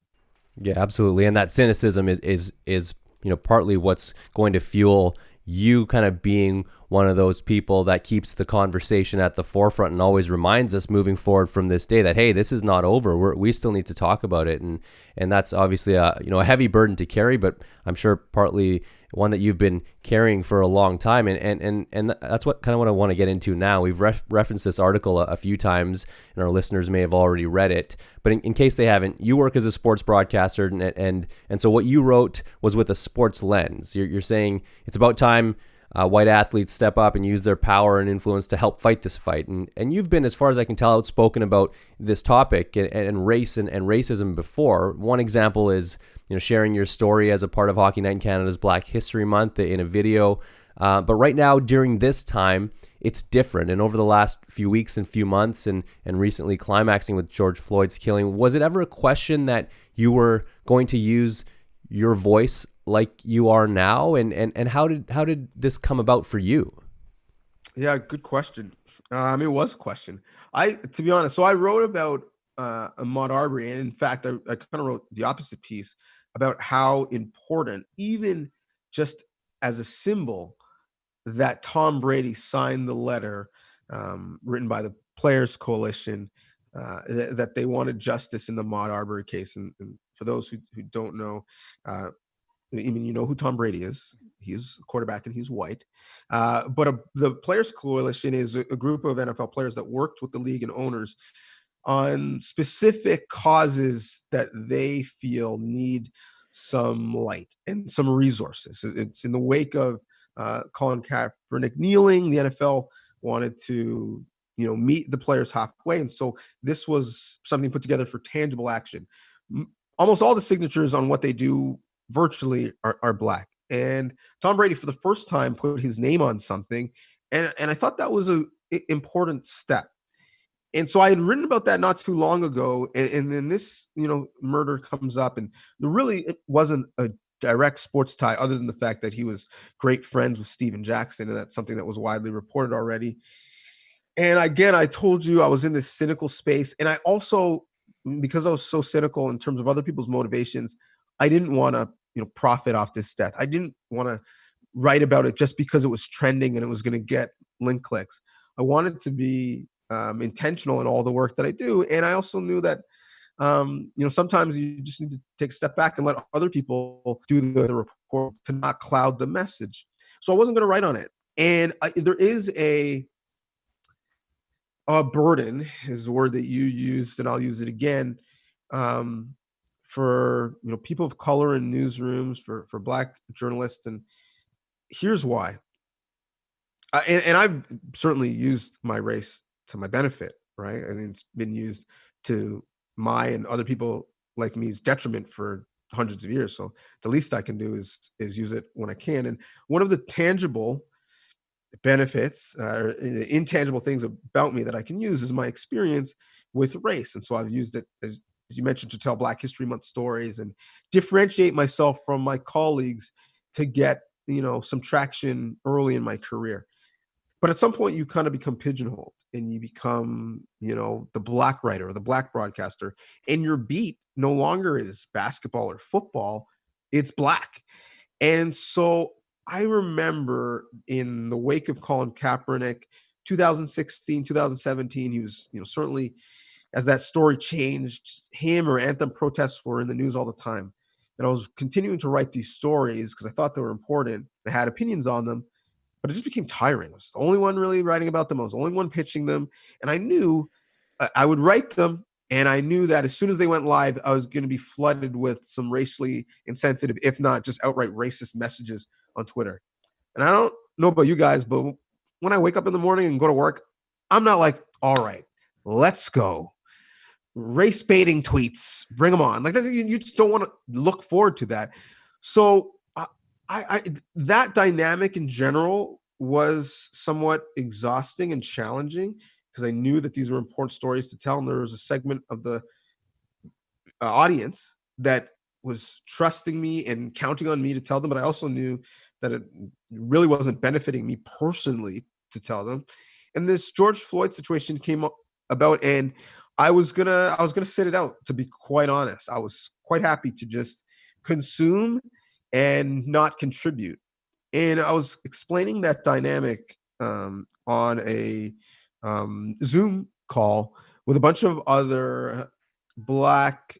Yeah, absolutely. And that cynicism is partly what's going to fuel you kind of being one of those people that keeps the conversation at the forefront and always reminds us moving forward from this day that, hey, this is not over. We still need to talk about it. And that's obviously a heavy burden to carry, but I'm sure partly one that you've been carrying for a long time. And that's what I want to get into now. We've referenced this article a few times and our listeners may have already read it, but in case they haven't, you work as a sports broadcaster and so what you wrote was with a sports lens. You're saying it's about time white athletes step up and use their power and influence to help fight this fight. And you've been, as far as I can tell, outspoken about this topic and race and racism before. One example is sharing your story as a part of Hockey Night in Canada's Black History Month in a video. But right now, during this time, it's different. And over the last few weeks and few months and recently climaxing with George Floyd's killing, was it ever a question that you were going to use your voice like you are now? And how did this come about for you? Yeah, good question. It was a question. To be honest, so I wrote about Ahmaud Arbery, and in fact, I kind of wrote the opposite piece about how important, even just as a symbol, that Tom Brady signed the letter written by the Players Coalition that they wanted justice in the Ahmaud Arbery case. And for those who don't know, even you know who Tom Brady is. He's a quarterback and he's white. But the Players Coalition is a group of NFL players that worked with the league and owners on specific causes that they feel need some light and some resources. It's in the wake of Colin Kaepernick kneeling. The NFL wanted to meet the players halfway. And so this was something put together for tangible action. Almost all the signatures on what they do virtually are Black. And Tom Brady, for the first time, put his name on something. And I thought that was an important step. And so I had written about that not too long ago. And then this, murder comes up. And it wasn't a direct sports tie other than the fact that he was great friends with Steven Jackson. And that's something that was widely reported already. And again, I told you I was in this cynical space. And I also, because I was so cynical in terms of other people's motivations, I didn't want to, profit off this death. I didn't want to write about it just because it was trending and it was going to get link clicks. I wanted to be intentional in all the work that I do. And I also knew that, sometimes you just need to take a step back and let other people do the report to not cloud the message. So I wasn't going to write on it. And there is burden is the word that you used, and I'll use it again, um, for people of color in newsrooms, for Black journalists, and here's why. And I've certainly used my race to my benefit, right? And it's been used to my and other people like me's detriment for hundreds of years. So the least I can do is use it when I can. And one of the tangible benefits, intangible things about me that I can use is my experience with race. And so I've used it, as you mentioned, to tell Black History Month stories and differentiate myself from my colleagues to get some traction early in my career. But at some point, you kind of become pigeonholed and you become, the Black writer or the Black broadcaster, and your beat no longer is basketball or football, it's Black. And so I remember in the wake of Colin Kaepernick, 2016, 2017, he was, certainly, as that story changed, him or anthem protests were in the news all the time. And I was continuing to write these stories because I thought they were important. I had opinions on them, but it just became tiring. I was the only one really writing about them. I was the only one pitching them. And I knew I would write them. And I knew that as soon as they went live, I was going to be flooded with some racially insensitive, if not just outright racist messages on Twitter. And I don't know about you guys, but when I wake up in the morning and go to work, I'm not like, all right, let's go. Race baiting tweets, bring them on. Like you just don't want to look forward to that. So I that dynamic in general was somewhat exhausting and challenging because I knew that these were important stories to tell, and there was a segment of the audience that was trusting me and counting on me to tell them, but I also knew that it really wasn't benefiting me personally to tell them. And this George Floyd situation came about, and I was gonna sit it out, to be quite honest. I was quite happy to just consume and not contribute. And I was explaining that dynamic on a Zoom call with a bunch of other Black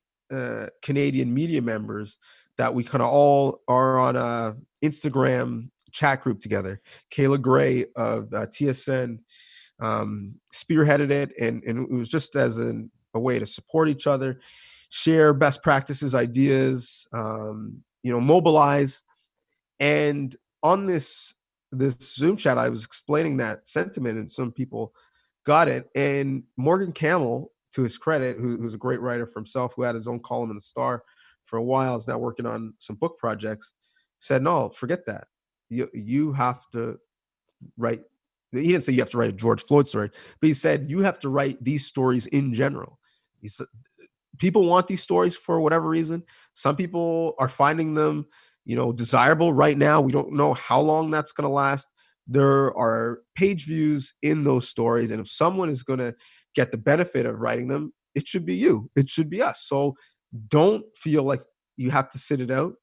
Canadian media members that we kind of all are on a Instagram chat group together. Kayla Gray of TSN spearheaded it, and it was just as a way to support each other, share best practices, ideas, mobilize. And on this Zoom chat, I was explaining that sentiment, and some people got it. And Morgan Camel, to his credit, who's a great writer for himself, who had his own column in the Star for a while, is now working on some book projects, said, no, forget that. You have to write. He didn't say you have to write a George Floyd story, but he said you have to write these stories in general. He said people want these stories for whatever reason. Some people are finding them, desirable right now. We don't know how long that's going to last. There are page views in those stories, and if someone is going to get the benefit of writing them, it should be you. It should be us. So don't feel like you have to sit it out.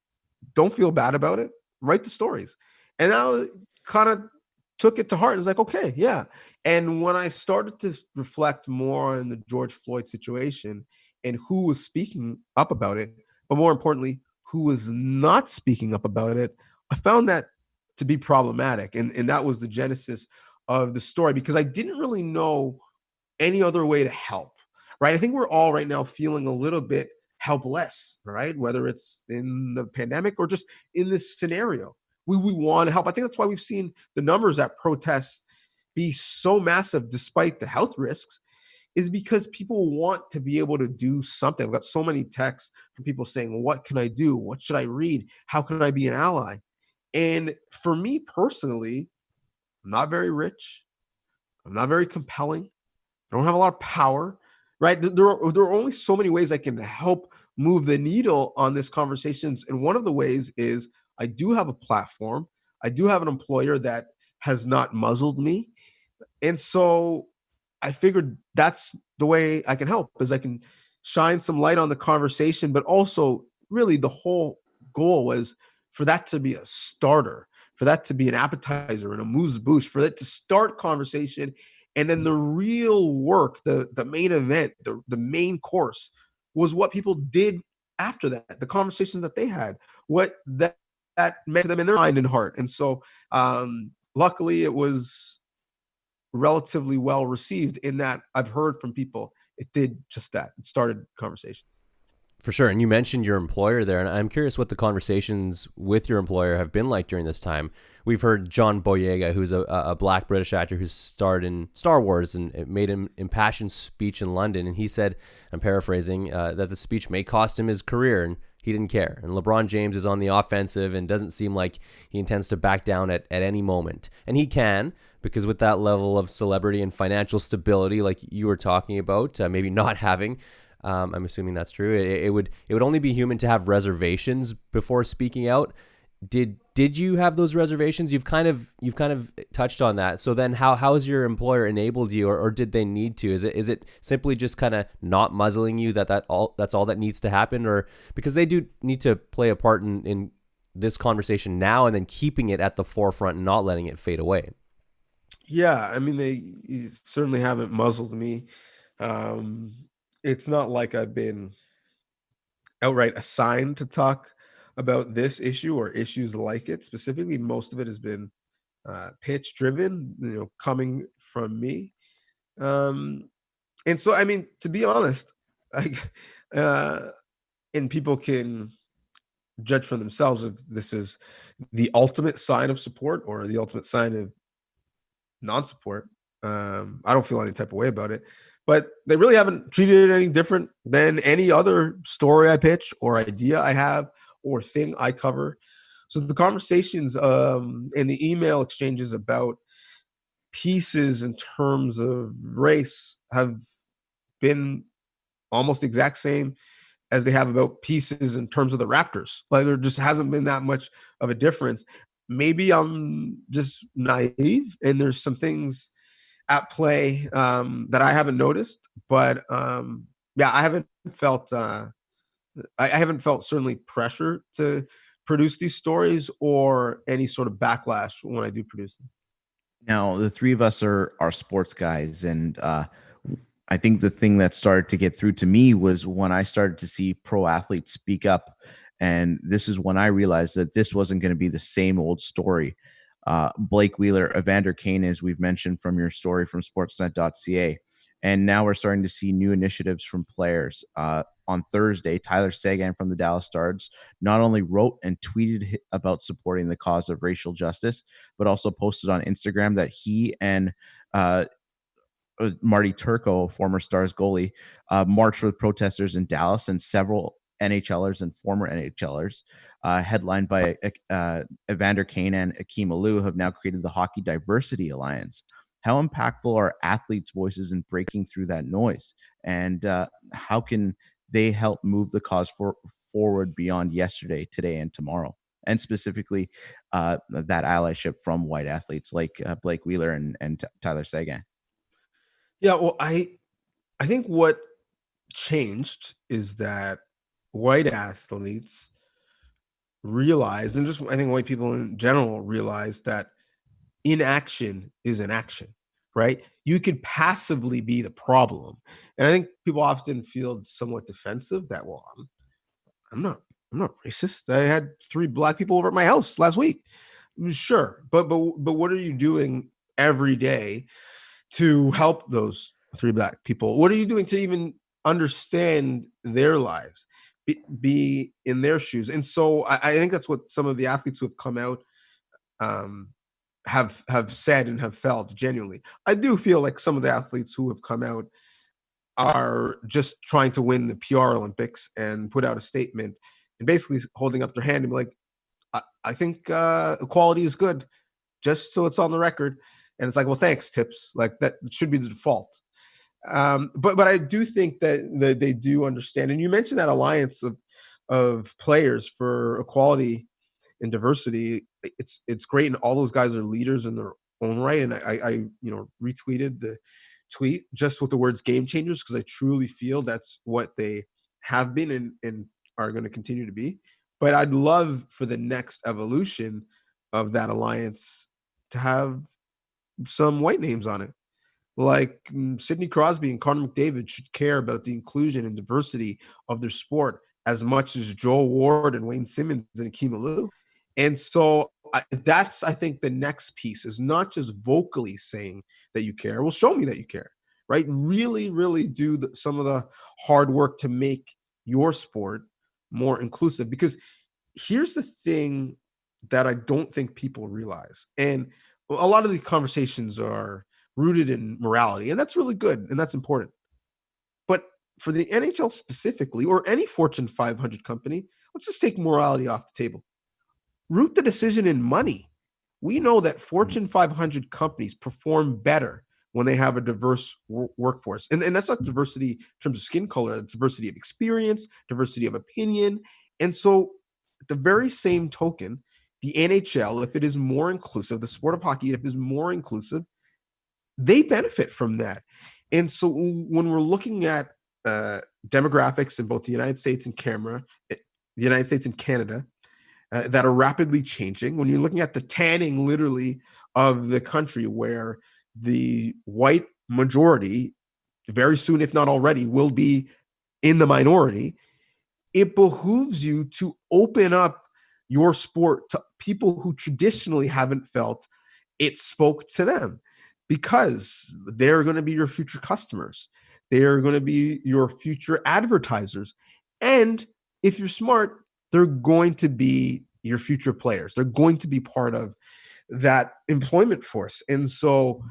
Don't feel bad about it. Write the stories. And I kind of took it to heart. It's like, okay, yeah. And when I started to reflect more on the George Floyd situation and who was speaking up about it, but more importantly, who was not speaking up about it, I found that to be problematic. And that was the genesis of the story, because I didn't really know any other way to help, right? I think we're all right now feeling a little bit helpless, right? Whether it's in the pandemic or just in this scenario. We want to help. I think that's why we've seen the numbers at protests be so massive despite the health risks, is because people want to be able to do something. I've got so many texts from people saying, what can I do? What should I read? How can I be an ally? And for me personally, I'm not very rich. I'm not very compelling. I don't have a lot of power, right? There are only so many ways I can help move the needle on this conversation. And one of the ways is I do have a platform. I do have an employer that has not muzzled me. And so I figured that's the way I can help, is I can shine some light on the conversation, but also really the whole goal was for that to be a starter, for that to be an appetizer and a amuse bouche, for that to start conversation. And then the real work, the main event, the main course was what people did after that, the conversations that they had, what that meant to them in their mind and heart. And so luckily it was relatively well received, in that I've heard from people it did just that. It started conversations. For sure. And you mentioned your employer there, and I'm curious what the conversations with your employer have been like during this time. We've heard John Boyega, who's a black British actor who's starred in Star Wars and it made an impassioned speech in London. And he said, I'm paraphrasing, that the speech may cost him his career, and he didn't care. And LeBron James is on the offensive and doesn't seem like he intends to back down at any moment. And he can, because with that level of celebrity and financial stability, like you were talking about, maybe not having, I'm assuming that's true. It would only be human to have reservations before speaking out. Did you have those reservations? You've kind of touched on that. So then how has your employer enabled you, or did they need to? Is it simply just kind of not muzzling you that's all that needs to happen, or because they do need to play a part in this conversation now and then keeping it at the forefront and not letting it fade away? Yeah, I mean, they certainly haven't muzzled me. It's not like I've been outright assigned to talk about this issue or issues like it specifically. Most of it has been pitch driven, coming from me. And so, I mean, to be honest, uh, and people can judge for themselves if this is the ultimate sign of support or the ultimate sign of non-support. I don't feel any type of way about it, but they really haven't treated it any different than any other story I pitch or idea I have or thing I cover. So the conversations and the email exchanges about pieces in terms of race have been almost the exact same as they have about pieces in terms of the Raptors. Like, there just hasn't been that much of a difference. Maybe I'm just naive and there's some things at play that I haven't noticed, but yeah, I haven't felt certainly pressure to produce these stories or any sort of backlash when I do produce them. Now, the three of us are sports guys, and I think the thing that started to get through to me was when I started to see pro athletes speak up, and this is when I realized that this wasn't going to be the same old story. Blake Wheeler, Evander Kane, as we've mentioned from your story from sportsnet.ca. And now we're starting to see new initiatives from players. On Thursday, Tyler Seguin from the Dallas Stars not only wrote and tweeted about supporting the cause of racial justice, but also posted on Instagram that he and Marty Turco, former Stars goalie, marched with protesters in Dallas, and several NHLers and former NHLers, headlined by Evander Kane and Akeem Alou, have now created the Hockey Diversity Alliance. How impactful are athletes' voices in breaking through that noise? And how can they help move the cause forward beyond yesterday, today, and tomorrow? And specifically, that allyship from white athletes like Blake Wheeler and Tyler Seguin. Yeah, well, I think what changed is that white athletes realized, and just I think white people in general realize, that inaction is an action, right? You could passively be the problem. And I think people often feel somewhat defensive that, well, I'm not racist. I had 3 black people over at my house last week. Sure. But what are you doing every day to help those 3 black people? What are you doing to even understand their lives, be in their shoes? And so I think that's what some of the athletes who have come out have said and have felt genuinely. I do feel like some of the athletes who have come out are just trying to win the PR Olympics and put out a statement and basically holding up their hand and be like, I think equality is good, just so it's on the record. And it's like, well, thanks, Tips. Like, that should be the default. But I do think that they do understand. And you mentioned that alliance of players for equality and diversity. It's great, and all those guys are leaders in their own right. And I retweeted the tweet just with the words "game changers" because I truly feel that's what they have been and are going to continue to be. But I'd love for the next evolution of that alliance to have some white names on it. Like Sidney Crosby and Connor McDavid should care about the inclusion and diversity of their sport as much as Joel Ward and Wayne Simmons and Akeem Alou. And so that's, I think, the next piece is not just vocally saying that you care. Well, show me that you care, right? Really, really do some of the hard work to make your sport more inclusive. Because here's the thing that I don't think people realize. And a lot of these conversations are rooted in morality, and that's really good and that's important. But for the NHL specifically, or any Fortune 500 company, let's just take morality off the table. Root the decision in money. We know that Fortune 500 companies perform better when they have a diverse workforce. And that's not diversity in terms of skin color, it's diversity of experience, diversity of opinion. And so, at the very same token, the NHL, if it is more inclusive, the sport of hockey, if it is more inclusive, they benefit from that. And so, when we're looking at demographics in both the United States and Canada, that are rapidly changing. When you're looking at the tanning, literally, of the country, where the white majority, very soon, if not already, will be in the minority, it behooves you to open up your sport to people who traditionally haven't felt it spoke to them, because they're going to be your future customers. They are going to be your future advertisers. And if you're smart, they're going to be your future players. They're going to be part of that employment force. And so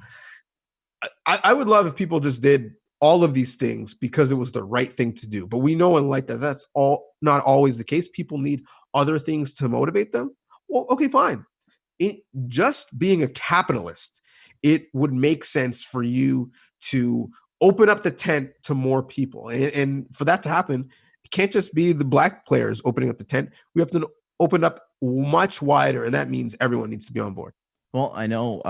I would love if people just did all of these things because it was the right thing to do. But we know in life that that's not always the case. People need other things to motivate them. Well, okay, fine. Just being a capitalist, it would make sense for you to open up the tent to more people. And for that to happen, it can't just be the black players opening up the tent. We have to open up much wider, and that means everyone needs to be on board. Well, I know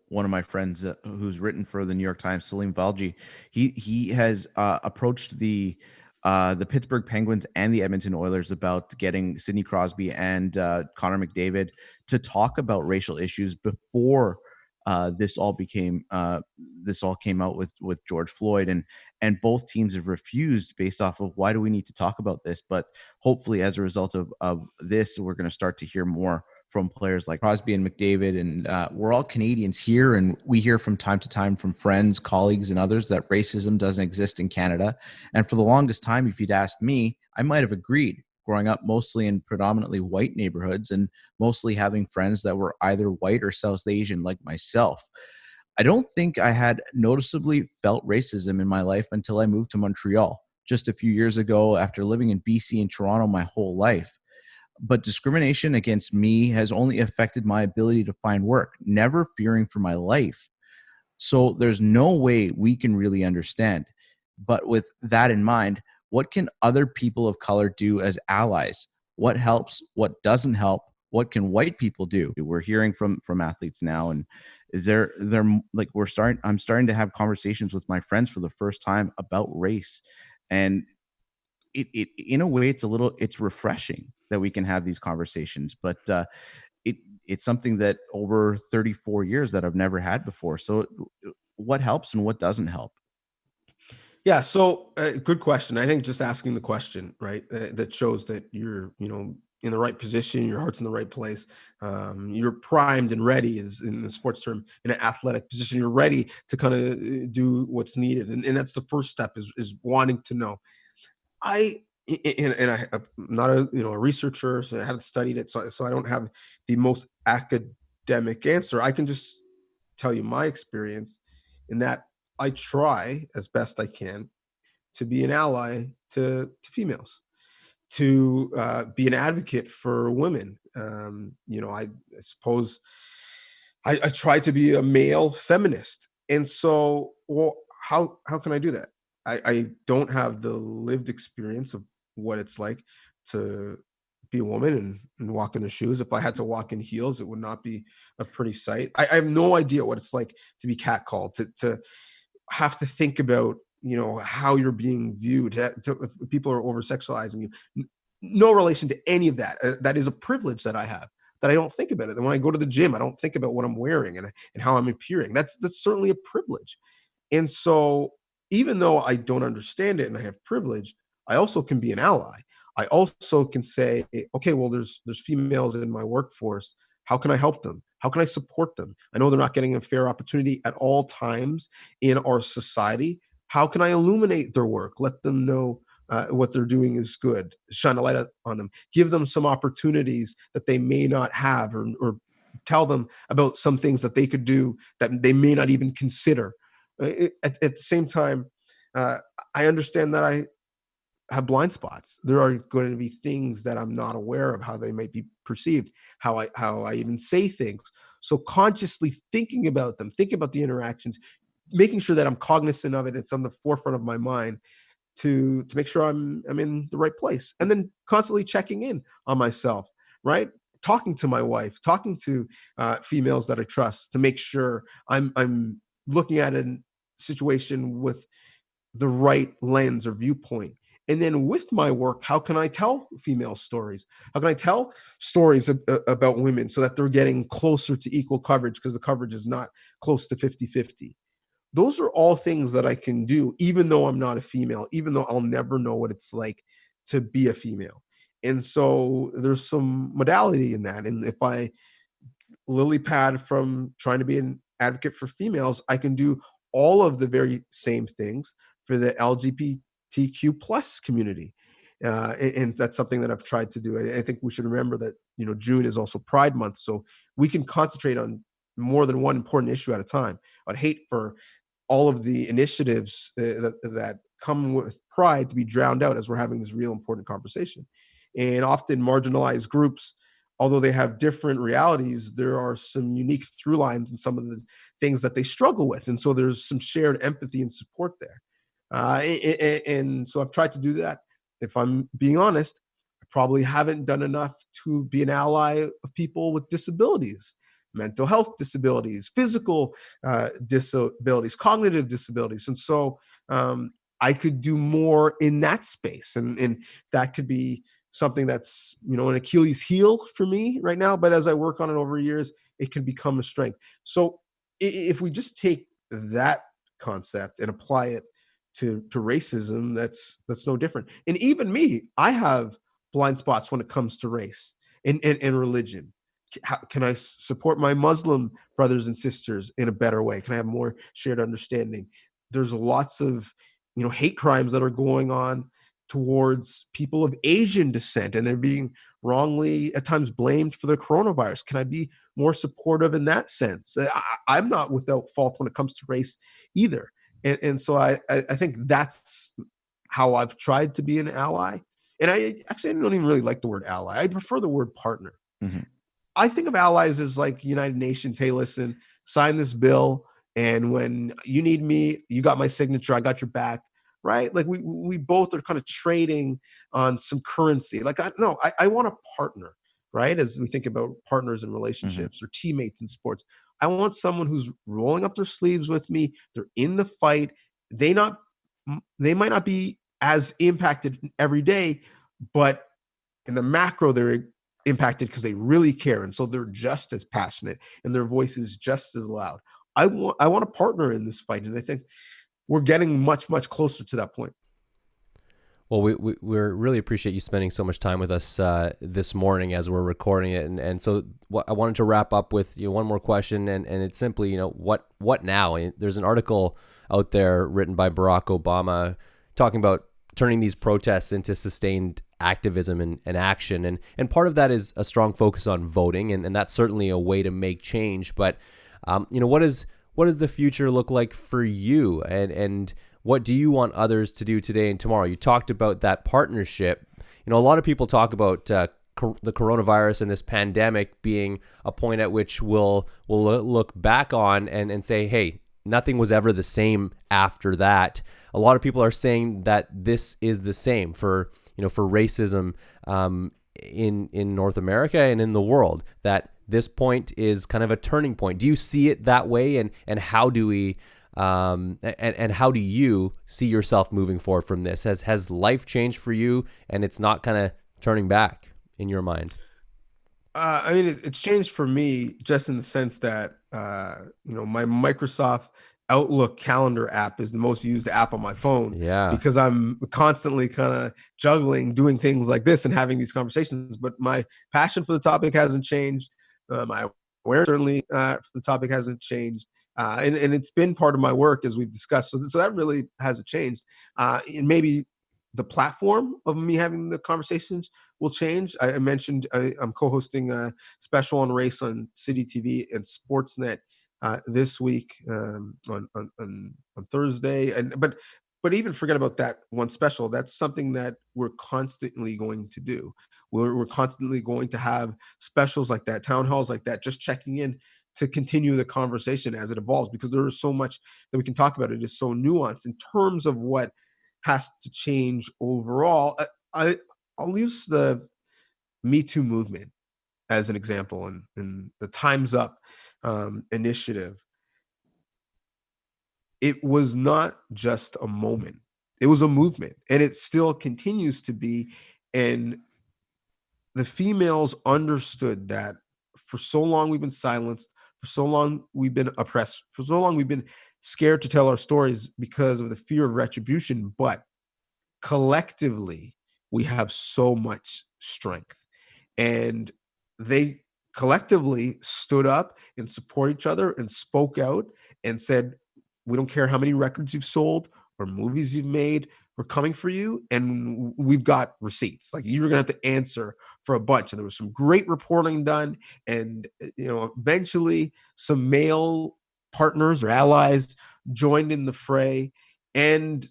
one of my friends who's written for the New York Times, Salim Valji. He has approached the Pittsburgh Penguins and the Edmonton Oilers about getting Sidney Crosby and Connor McDavid to talk about racial issues before this all came out with George Floyd, and both teams have refused based off of, why do we need to talk about this? But hopefully, as a result of this, we're going to start to hear more from players like Crosby and McDavid. And we're all Canadians here, and we hear from time to time from friends, colleagues, and others that racism doesn't exist in Canada. And for the longest time, if you'd asked me, I might have agreed, growing up mostly in predominantly white neighborhoods and mostly having friends that were either white or South Asian like myself. I don't think I had noticeably felt racism in my life until I moved to Montreal just a few years ago, after living in BC and Toronto my whole life. But discrimination against me has only affected my ability to find work, never fearing for my life. So there's no way we can really understand. But with that in mind, what can other people of color do as allies? What helps? What doesn't help? What can white people do? We're hearing from athletes now, and I'm starting to have conversations with my friends for the first time about race, and it in a way it's refreshing that we can have these conversations, but it's something that over 34 years that I've never had before. So what helps and what doesn't help? Yeah, so good question. I think just asking the question, right, that shows that you're, in the right position, your heart's in the right place. You're primed and ready, is in the sports term, in an athletic position. You're ready to kind of do what's needed, and that's the first step, is wanting to know. I'm not a researcher, so I haven't studied it, so I don't have the most academic answer. I can just tell you my experience in that I try as best I can to be an ally to females, to be an advocate for women. I suppose I try to be a male feminist. And so, well, how can I do that? I don't have the lived experience of what it's like to be a woman and walk in their shoes. If I had to walk in heels, it would not be a pretty sight. I have no idea what it's like to be catcalled, to have to think about, how you're being viewed, if people are over sexualizing you. No relation to any of that. That is a privilege that I have, that I don't think about it. And when I go to the gym, I don't think about what I'm wearing and how I'm appearing. That's certainly a privilege. And so, even though I don't understand it and I have privilege, I also can be an ally. I also can say, okay, well, there's females in my workforce. How can I help them? How can I support them? I know they're not getting a fair opportunity at all times in our society. How can I illuminate their work? Let them know what they're doing is good. Shine a light on them. Give them some opportunities that they may not have, or tell them about some things that they could do that they may not even consider. At the same time, I understand that I have blind spots. There are going to be things that I'm not aware of how they might be perceived, how I even say things. So consciously thinking about them, thinking about the interactions, making sure that I'm cognizant of it, it's on the forefront of my mind to make sure I'm in the right place, and then constantly checking in on myself, right? Talking to my wife, talking to females that I trust to make sure I'm looking at a situation with the right lens or viewpoint. And then with my work, how can I tell female stories? How can I tell stories about women so that they're getting closer to equal coverage, because the coverage is not close to 50-50? Those are all things that I can do, even though I'm not a female, even though I'll never know what it's like to be a female. And so there's some modality in that. And if I lily pad from trying to be an advocate for females, I can do all of the very same things for the LGBTQ plus community. And that's something that I've tried to do. I think we should remember that, June is also Pride Month. So we can concentrate on more than one important issue at a time. I'd hate for all of the initiatives that come with Pride to be drowned out as we're having this real important conversation. And often marginalized groups, although they have different realities, there are some unique through lines in some of the things that they struggle with. And so there's some shared empathy and support there. And so I've tried to do that. If I'm being honest, I probably haven't done enough to be an ally of people with disabilities, mental health disabilities, physical disabilities, cognitive disabilities. And so I could do more in that space. And that could be something that's, an Achilles heel for me right now. But as I work on it over years, it can become a strength. So if we just take that concept and apply it to racism, that's no different. And even me, I have blind spots when it comes to race and religion. How can I support my Muslim brothers and sisters in a better way? Can I have more shared understanding? There's lots of, hate crimes that are going on towards people of Asian descent, and they're being wrongly at times blamed for the coronavirus. Can I be more supportive in that sense? I'm not without fault when it comes to race either. And so I think that's how I've tried to be an ally. And I don't even really like the word ally. I prefer the word partner. Mm-hmm. I think of allies as like United Nations. Hey, listen, sign this bill, and when you need me, you got my signature, I got your back, right? Like we both are kind of trading on some currency. Like I want a partner, right? As we think about partners in relationships or teammates in sports, I want someone who's rolling up their sleeves with me. They're in the fight. They might not be as impacted every day, but in the macro, they're impacted because they really care, and so they're just as passionate and their voice is just as loud. I want a partner in this fight, and I think we're getting much closer to that point. Well, we really appreciate you spending so much time with us this morning as we're recording it, and so I wanted to wrap up with one more question, and it's simply what now? There's an article out there written by Barack Obama talking about turning these protests into sustained activism and action. And part of that is a strong focus on voting. And that's certainly a way to make change. But, what does the future look like for you? And what do you want others to do today and tomorrow? You talked about that partnership. A lot of people talk about the coronavirus and this pandemic being a point at which we'll look back on and say, hey, nothing was ever the same after that. A lot of people are saying that this is the same for racism in North America and in the world, that this point is kind of a turning point. Do you see it that way? And how do we and how do you see yourself moving forward from this? Has life changed for you and it's not kind of turning back in your mind? It's changed for me just in the sense that, my Microsoft Outlook calendar app is the most used app on my phone. Yeah. Because I'm constantly kind of juggling, doing things like this and having these conversations. But my passion for the topic hasn't changed. My awareness. Certainly, the topic hasn't changed. And it's been part of my work, as we've discussed. So that really hasn't changed. And maybe the platform of me having the conversations will change. I mentioned I'm co-hosting a special on race on City TV and Sportsnet this week on Thursday. But even forget about that one special. That's something that we're constantly going to do. We're constantly going to have specials like that, town halls like that, just checking in to continue the conversation as it evolves, because there is so much that we can talk about. It is so nuanced in terms of what has to change overall. I'll use the Me Too movement as an example, and the Time's Up initiative. It was not just a moment. It was a movement, and it still continues to be. And the females understood that for so long we've been silenced, for so long we've been oppressed, for so long we've been scared to tell our stories because of the fear of retribution. But collectively, we have so much strength. And they collectively stood up and support each other and spoke out and said, we don't care how many records you've sold or movies you've made, we're coming for you, and we've got receipts. Like, you're gonna have to answer for a bunch. And there was some great reporting done, and eventually some male partners or allies joined in the fray, and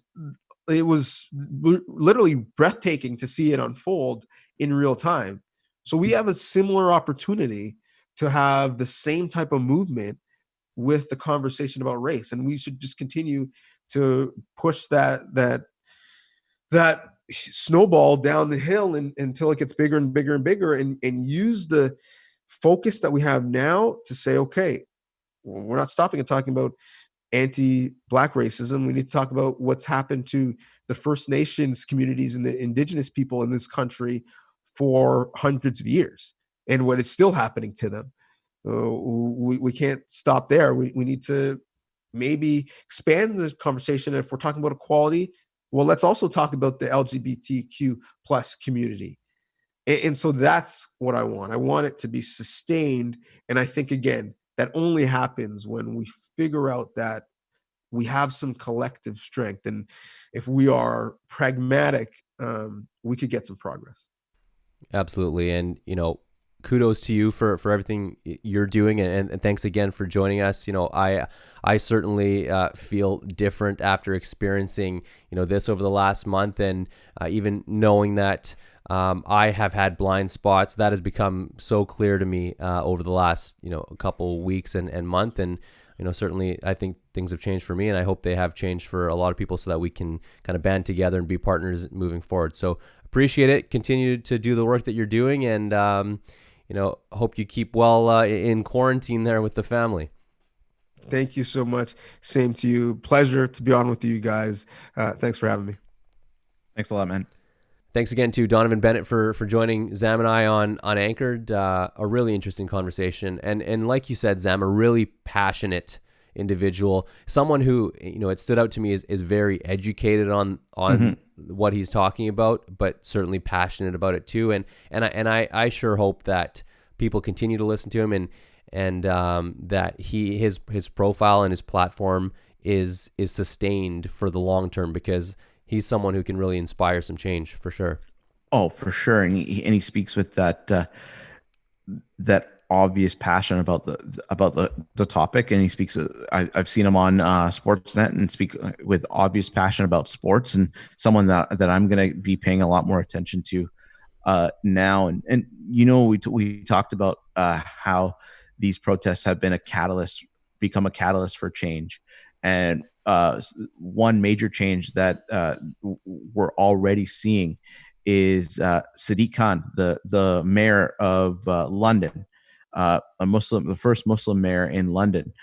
it was literally breathtaking to see it unfold in real time. So we have a similar opportunity to have the same type of movement with the conversation about race, and we should just continue to push that snowball down the hill until it gets bigger and bigger and bigger, and use the focus that we have now to say, okay, we're not stopping and talking about anti-Black racism. We need to talk about what's happened to the First Nations communities and the Indigenous people in this country for hundreds of years, and what is still happening to them. We can't stop there. We need to maybe expand the conversation. And if we're talking about equality, well, let's also talk about the LGBTQ plus community. And so that's what I want. I want it to be sustained. And I think, again, that only happens when we figure out that we have some collective strength. And if we are pragmatic, we could get some progress. Absolutely. And, kudos to you for everything you're doing. And thanks again for joining us. I certainly feel different after experiencing, this over the last month, and even knowing that I have had blind spots. That has become so clear to me over the last, a couple weeks and month. And, certainly I think things have changed for me, and I hope they have changed for a lot of people so that we can kind of band together and be partners moving forward. So appreciate it. Continue to do the work that you're doing, and, hope you keep well in quarantine there with the family. Thank you so much. Same to you. Pleasure to be on with you guys. Thanks for having me. Thanks a lot, man. Thanks again to Donovan Bennett for joining Zam and I on Unanchored. A really interesting conversation. And like you said, Zam, a really passionate individual, someone who, it stood out to me is very educated on what he's talking about, but certainly passionate about it too. And I sure hope that people continue to listen to him, and that his profile and his platform is sustained for the long term, because he's someone who can really inspire some change for sure. Oh, for sure. And he speaks with that obvious passion about the topic, and he speaks. I've seen him on Sportsnet and speak with obvious passion about sports, and someone that I'm going to be paying a lot more attention to now. And we talked about how these protests have been become a catalyst for change, and one major change that we're already seeing is Sadiq Khan, the mayor of London. The first Muslim mayor in London.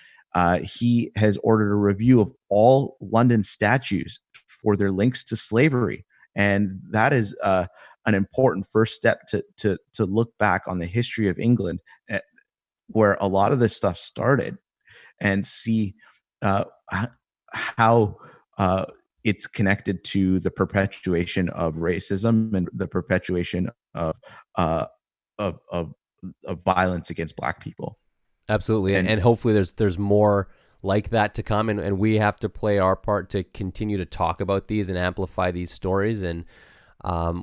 He has ordered a review of all London statues for their links to slavery, and that is an important first step to look back on the history of England, where a lot of this stuff started, and see how it's connected to the perpetuation of racism and the perpetuation of violence against Black people. Absolutely. And hopefully there's more like that to come. And we have to play our part to continue to talk about these and amplify these stories. And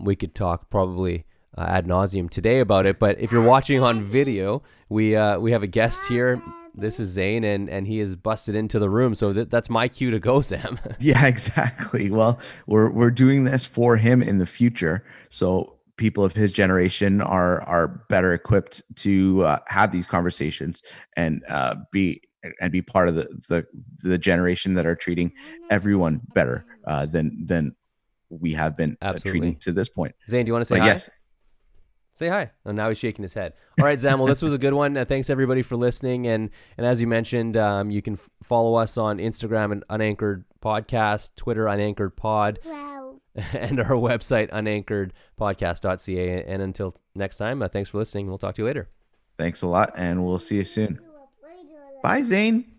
we could talk probably ad nauseum today about it. But if you're watching on video, we have a guest here. This is Zane, and he has busted into the room. So that's my cue to go, Sam. Yeah, exactly. Well, we're doing this for him in the future. So people of his generation are better equipped to have these conversations and be part of the generation that are treating everyone better than we have been treating to this point. Zane, do you want to say hi? Yes. Say hi. Oh, now he's shaking his head. All right, Zam. Well, this was a good one. Thanks everybody for listening. And as you mentioned, you can follow us on Instagram and Unanchored Podcast, Twitter Unanchored Pod, and our website unanchoredpodcast.ca. And until next time, thanks for listening. We'll talk to you later. Thanks a lot, and we'll see you soon. Bye, Zane.